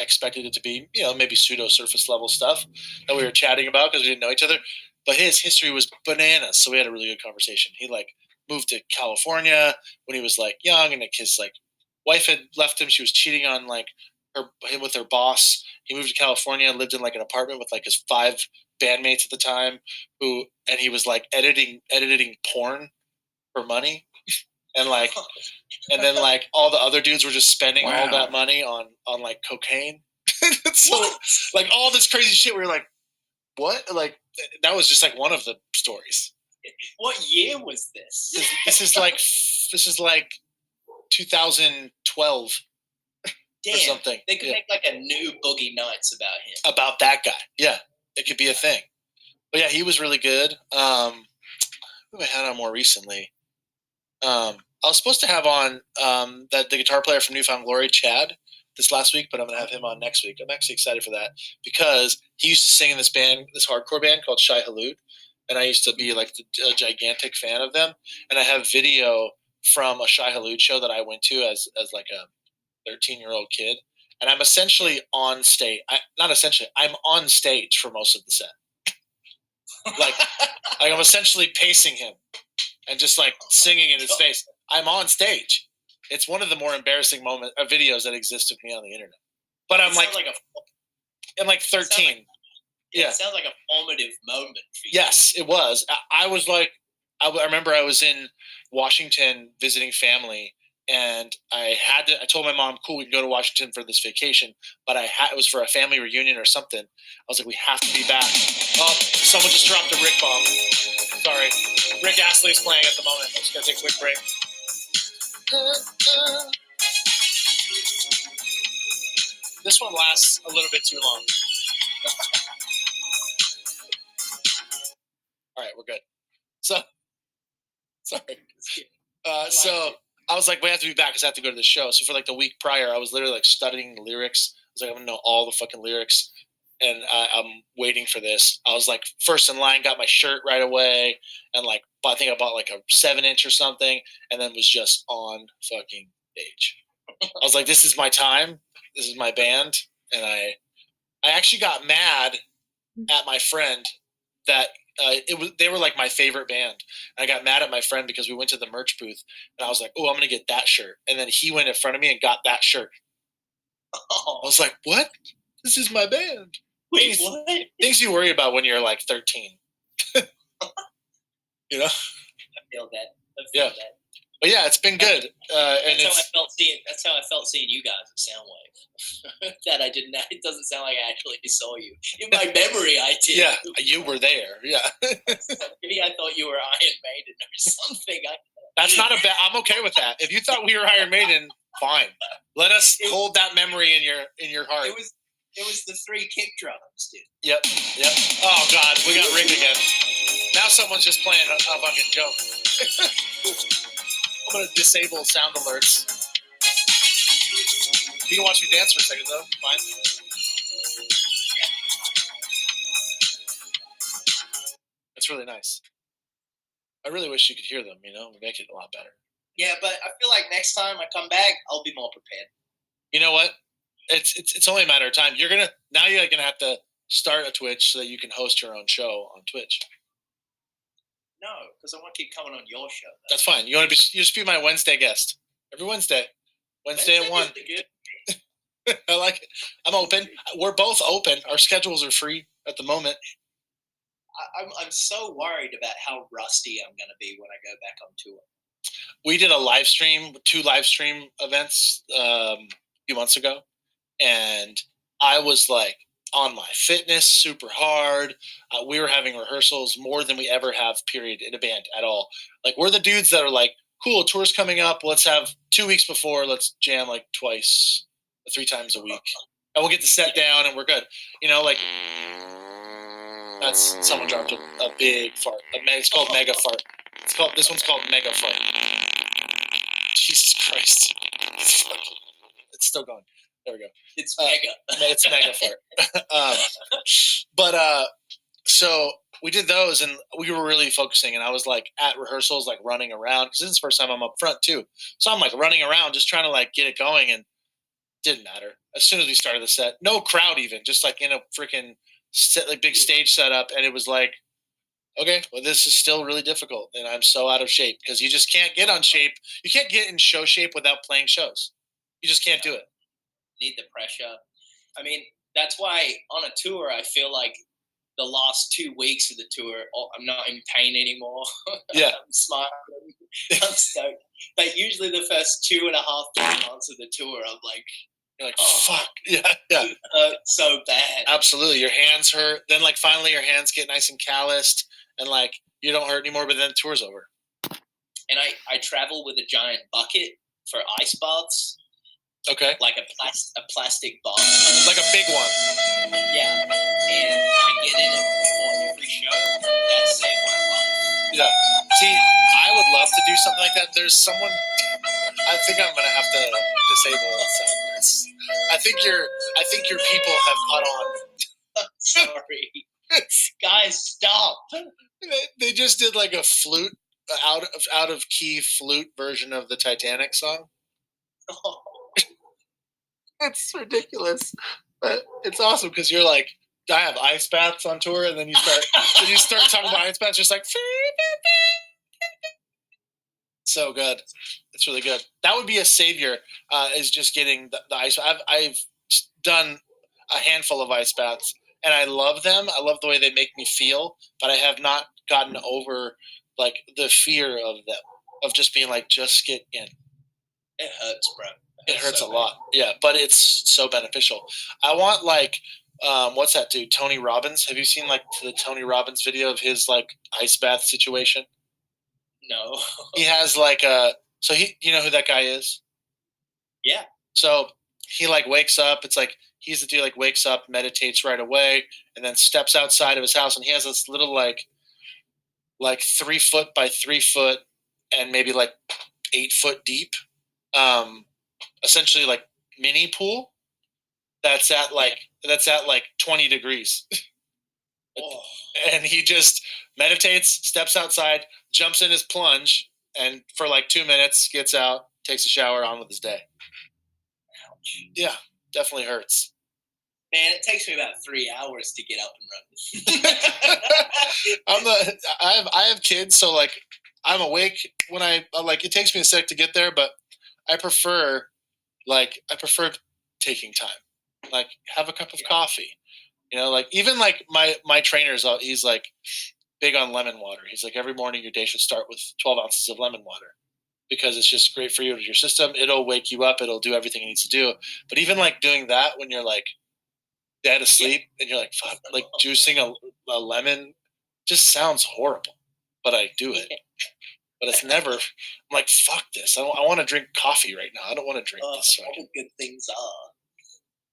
A: expected it to be, maybe pseudo surface level stuff that we were chatting about because we didn't know each other. But his history was bananas, so we had a really good conversation. He like moved to California when he was like young, and like his like wife had left him. She was cheating on like him with her boss. He moved to California, lived in like an apartment with like his 5 bandmates at the time, and he was like editing porn for money, and like and then like all the other dudes were just spending all that money on like cocaine. So like all this crazy shit, we were like, what? Like that was just like one of the stories.
C: What year was this?
A: This is like 2012
C: Damn,
A: or something.
C: They could make like a new Boogie Nights about him.
A: About that guy. Yeah, it could be a thing. But yeah, he was really good. Who have I had on more recently? I was supposed to have on the guitar player from Newfound Glory, Chad, this last week, but I'm going to have him on next week. I'm actually excited for that because he used to sing in this hardcore band called Shai Hulud, and I used to be like a gigantic fan of them. And I have video from a Shai Hulud show that I went to as like a 13-year-old kid, and I'm essentially on stage. I'm on stage for most of the set. like I'm essentially pacing him and just like singing in his face. I'm on stage. It's one of the more embarrassing videos that exist of me on the internet. But I'm like I'm like 13.
C: It sounds like a formative moment for you.
A: Yes, it was. I was like, I remember I was in Washington visiting family, and I told my mom, cool, we can go to Washington for this vacation, but it was for a family reunion or something. I was like, we have to be back. Oh, someone just dropped a Rick bomb. Sorry. Rick Astley's playing at the moment. I'm just going to take a quick break. This one lasts a little bit too long. All right, we're good. So, sorry. So I was like, we have to be back because I have to go to the show. So for like the week prior, I was literally like studying the lyrics. I was like, I'm going to know all the fucking lyrics. And I'm waiting for this. I was like first in line, got my shirt right away. And like, I think I bought like a 7-inch or something. And then was just on fucking stage. I was like, this is my time. This is my band. And I actually got mad at my friend that they were like my favorite band. And I got mad at my friend because we went to the merch booth and I was like, oh, I'm going to get that shirt. And then he went in front of me and got that shirt. Oh. I was like, what? This is my band.
C: Wait, what?
A: Things you worry about when you're like 13. You know?
C: I feel that.
A: Yeah. But yeah, it's been good.
C: That's how I felt seeing you guys at Soundwave. That I didn't. It doesn't sound like I actually saw you. In my memory, I did.
A: Yeah, you were there. Yeah.
C: Maybe I thought you were Iron Maiden or something.
A: That's not a bad. I'm okay with that. If you thought we were Iron Maiden, fine. Let us hold that memory in your heart.
C: It was the 3 kick drums, dude.
A: Yep. Oh God, we got rigged again. Now someone's just playing a fucking joke. I'm gonna disable sound alerts. You can watch me dance for a second though. Fine. That's really nice. I really wish you could hear them. We make it a lot better.
C: Yeah, but I feel like next time I come back, I'll be more prepared.
A: You know what? It's only a matter of time. You're gonna have to start a Twitch so that you can host your own show on Twitch.
C: No, because I want to keep coming on your show. Though.
A: That's fine. You just be my Wednesday guest every Wednesday. Wednesday at 1. I like it. I'm open. We're both open. Our schedules are free at the moment.
C: I'm so worried about how rusty I'm going to be when I go back on tour.
A: We did a live stream, 2 live stream events a few months ago, and I was like, on my fitness super hard. We were having rehearsals more than we ever have, period, in a band at all. Like, we're the dudes that are like, cool, tour's coming up. Let's have 2 weeks before. Let's jam like twice, 3 times a week. And we'll get the set down and we're good. You know, like, that's, someone dropped a big fart. It's called mega fart. This one's called mega fart. Jesus Christ. It's still going. There we go.
C: It's mega.
A: It's mega fart. So we did those, and we were really focusing. And I was like at rehearsals, like running around, because this is the first time I'm up front too. So I'm like running around, just trying to like get it going, and didn't matter. As soon as we started the set, no crowd even, just like in a freaking like big stage setup, and it was like, okay, well, this is still really difficult, and I'm so out of shape because you just can't get on shape. You can't get in show shape without playing shows. You just can't do it.
C: Need the pressure. I mean, that's why on a tour, I feel like the last 2 weeks of the tour, I'm not in pain anymore.
A: Yeah.
C: I'm smiling. I'm stoked. But usually the first 2.5 months of the tour, I'm like,
A: you're like, oh, fuck. Yeah.
C: It hurts so bad.
A: Absolutely. Your hands hurt. Then, like, finally your hands get nice and calloused, and, like, you don't hurt anymore, but then the tour's over.
C: And I travel with a giant bucket for ice baths.
A: Okay.
C: Like a plastic bath.
A: Like a big one.
C: Yeah. And I get in it before every show. That saved my life.
A: Yeah. See, I would love to do something like that. There's someone, I think I'm going to have to disable that sound. I think your people have caught on.
C: Sorry. Guys, stop.
A: They just did like a flute, out of key flute version of the Titanic song.
C: Oh.
A: It's ridiculous, but it's awesome because you're like, I have ice baths on tour, and then you start talking about ice baths, just like, so good. It's really good. That would be a savior. Is just getting the ice. I've done a handful of ice baths, and I love them. I love the way they make me feel, but I have not gotten over like the fear of them, of just being like, just get in.
C: It hurts, bro.
A: It hurts a lot. Yeah, but it's so beneficial. I want like, what's that dude? Tony Robbins. Have you seen like the Tony Robbins video of his like ice bath situation?
C: No.
A: He has like you know who that guy is?
C: Yeah.
A: So he like wakes up. It's like he's the dude like wakes up, meditates right away, and then steps outside of his house, and he has this little like 3 foot by 3 foot and maybe like 8 foot deep, essentially like mini pool that's at like 20 degrees.
C: Oh.
A: And he just meditates, steps outside, jumps in his plunge, and for like 2 minutes gets out, takes a shower, on with his day.
C: Ouch.
A: Yeah, definitely hurts.
C: Man, it takes me about 3 hours to get up and run.
A: I have kids, so like I'm awake when I like. It takes me a sec to get there, but I prefer taking time. Like, have a cup of coffee. You know, like even like my trainer's, he's like big on lemon water. He's like, every morning your day should start with 12 ounces of lemon water because it's just great for your system. It'll wake you up. It'll do everything it needs to do. But even like doing that when you're like dead asleep and you're like, fuck, like juicing a lemon just sounds horrible, but I do it. But it's never, I'm like, fuck this. I want to drink coffee right now. I don't want to drink this.
C: All the good things are.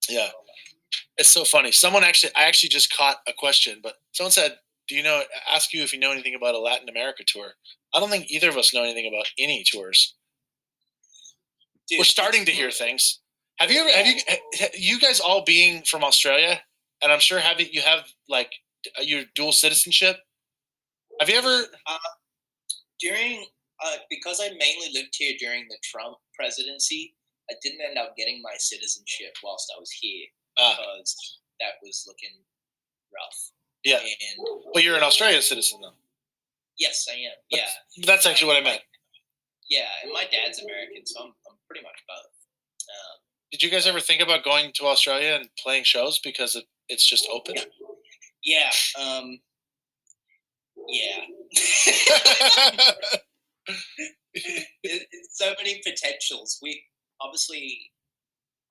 A: Yeah. It's so funny. I actually just caught a question, but someone said, ask you if you know anything about a Latin America tour. I don't think either of us know anything about any tours. Dude, we're starting to hear things. Have you guys all being from Australia, and I'm sure you have like your dual citizenship? Have you ever
C: because I mainly lived here during the Trump presidency, I didn't end up getting my citizenship whilst I was here because that was looking rough.
A: Yeah. But you're an Australian citizen, though.
C: Yes, I am. Yeah.
A: That's actually what I meant.
C: Yeah, and my dad's American, so I'm pretty much both.
A: Did you guys ever think about going to Australia and playing shows because it's just open?
C: Yeah. It's so many potentials. We obviously,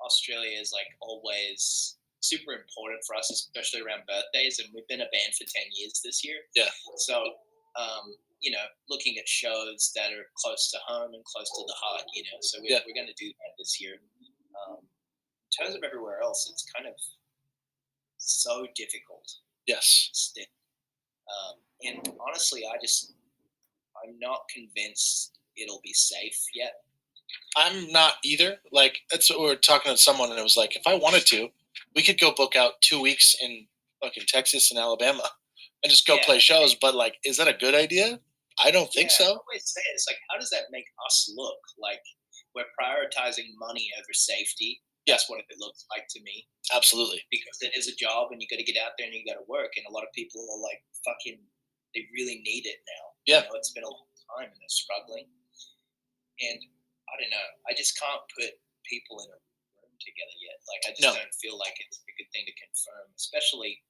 C: Australia is like always super important for us, especially around birthdays. And we've been a band for 10 years this year.
A: Yeah.
C: So, you know, looking at shows that are close to home and close to the heart, you know. So we're going to do that this year. In terms of everywhere else, it's kind of so difficult.
A: Yes.
C: Still. And honestly, I'm not convinced it'll be safe yet.
A: I'm not either. Like, that's what we were talking to someone, and it was like, if I wanted to, we could go book out 2 weeks in fucking Texas and Alabama and just go play shows. But, like, is that a good idea? I don't think so.
C: I always say it's like, how does that make us look? Like, we're prioritizing money over safety. That's what it looks like to me.
A: Absolutely.
C: Because it is a job, and you got to get out there and you got to work. And a lot of people are like, fucking, they really need it now.
A: Yeah.
C: You know, it's been a long time and they're struggling. And I don't know. I just can't put people in a room together yet. Like, I just don't feel like it's a good thing to confirm, especially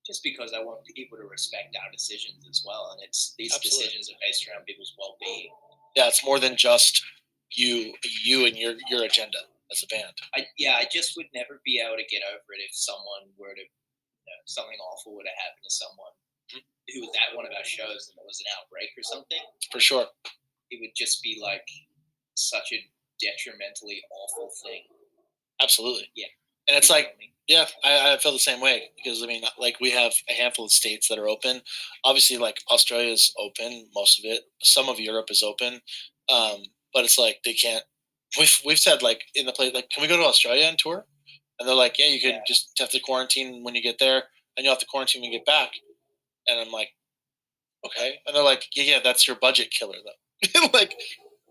C: just because I want people to respect our decisions as well. And these decisions are based around people's well-being.
A: Yeah, it's more than just you and your agenda as a band.
C: I just would never be able to get over it if someone were to, something awful were to happen to someone who was at one of our shows and it was an outbreak or something.
A: For sure.
C: It would just be like such a detrimentally awful thing.
A: Absolutely.
C: Yeah.
A: And it's like, I feel the same way because, I mean, like, we have a handful of states that are open. Obviously, like, Australia's open, most of it. Some of Europe is open. But it's like they can't. We've said, like, in the place, like, can we go to Australia and tour? And they're like, yeah, you could just have to quarantine when you get there, and you'll have to quarantine when you get back. And I'm like, okay. And they're like, yeah, that's your budget killer, though. Like,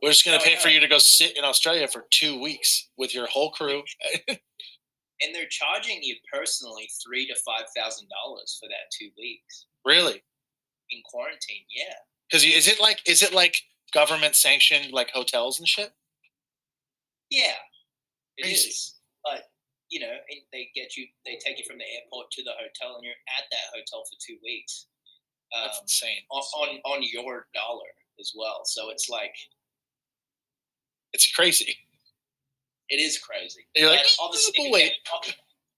A: we're just going to pay for you to go sit in Australia for 2 weeks with your whole crew.
C: And they're charging you personally $3,000 to $5,000 for that 2 weeks.
A: Really?
C: In quarantine, yeah.
A: Because is it like government sanctioned, like, hotels and shit?
C: Yeah, it
A: Crazy.
C: is. But you know, and they take you from the airport to the hotel, and you're at that hotel for 2 weeks.
A: That's insane.
C: On your dollar as well. So it's like,
A: it's crazy.
C: It is crazy.
A: You're like,
C: obviously,
A: wait.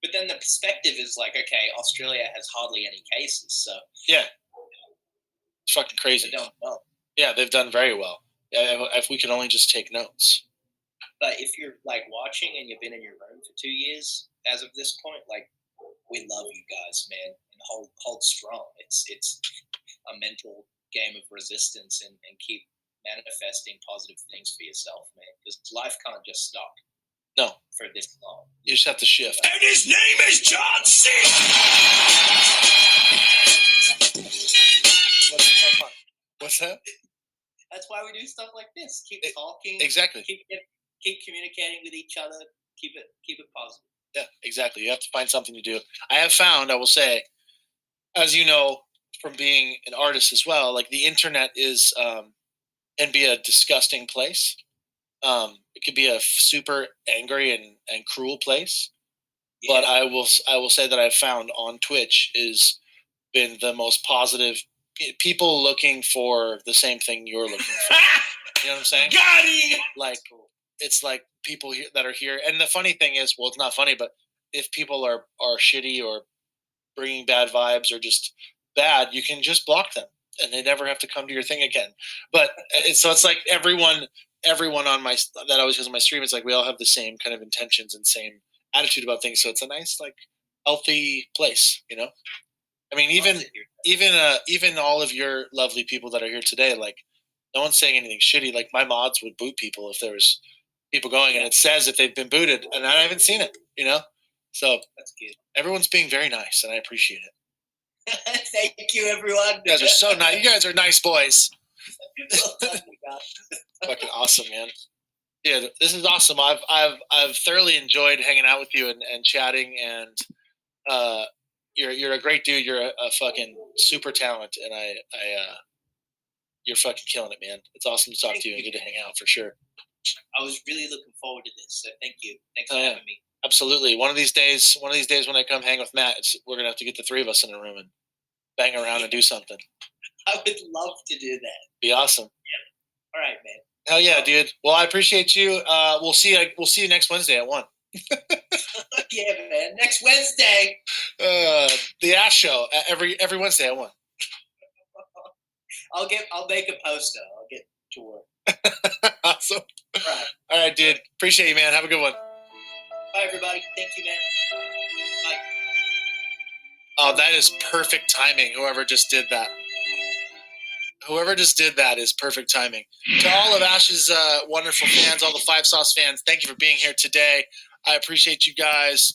C: But then the perspective is like, okay, Australia has hardly any cases, so
A: yeah, it's fucking crazy.
C: They've done well.
A: Yeah, they've done very well. If we could only just take notes.
C: But if you're like watching and you've been in your room for 2 years, as of this point, like, we love you guys, man, and hold strong. It's a mental game of resistance, and keep manifesting positive things for yourself, man, because life can't just stop.
A: No.
C: For this long.
A: You just have to shift.
B: And his name is John C.
A: What's that?
C: That's why we do stuff like this. Keep talking.
A: Exactly.
C: Keep communicating with each other. Keep it positive.
A: Yeah, exactly. You have to find something to do. I have found, I will say, as you know, from being an artist as well, like, the internet is can be a disgusting place. It could be a super angry and cruel place. Yeah. But I will say that I've found on Twitch is been the most positive. People looking for the same thing you're looking for. You know what I'm saying?
B: Got it!
A: Like, it's like people that are here. And the funny thing is, well, it's not funny, but if people are shitty or bringing bad vibes or just bad, you can just block them and they never have to come to your thing again. But so it's like everyone on that always goes on my stream, it's like we all have the same kind of intentions and same attitude about things. So it's a nice, like, healthy place, you know? I mean, even all of your lovely people that are here today, like, no one's saying anything shitty. Like, my mods would boot people if there was people going, and it says if they've been booted, and I haven't seen it, you know? So
C: that's good.
A: Everyone's being very nice, and I appreciate it.
C: Thank you, everyone.
A: You guys are so nice. You guys are nice boys. Fucking awesome, man. Yeah, this is awesome. I've thoroughly enjoyed hanging out with you and chatting, and you're a great dude. You're a fucking super talent, and you're fucking killing it, man. It's awesome to talk to you and get to hang out for sure.
C: I was really looking forward to this, so thank you. Thanks for having me.
A: Absolutely. One of these days when I come hang with Matt, we're gonna have to get the three of us in a room and bang around and do something.
C: I would love to do that.
A: Be awesome.
C: Yeah. All right, man.
A: Hell yeah, dude. Well, I appreciate you. We'll see you next Wednesday at 1.
C: Yeah, man. Next Wednesday.
A: The Ash Show every Wednesday at 1.
C: I'll make a poster. I'll get to work.
A: Awesome.
C: Right.
A: All right, dude. Appreciate you, man. Have a good one.
C: Bye, everybody. Thank you, man. Bye.
A: Oh, that is perfect timing. Whoever just did that. Whoever just did that is perfect timing. To all of Ash's wonderful fans, all the Five Sauce fans, thank you for being here today. I appreciate you guys.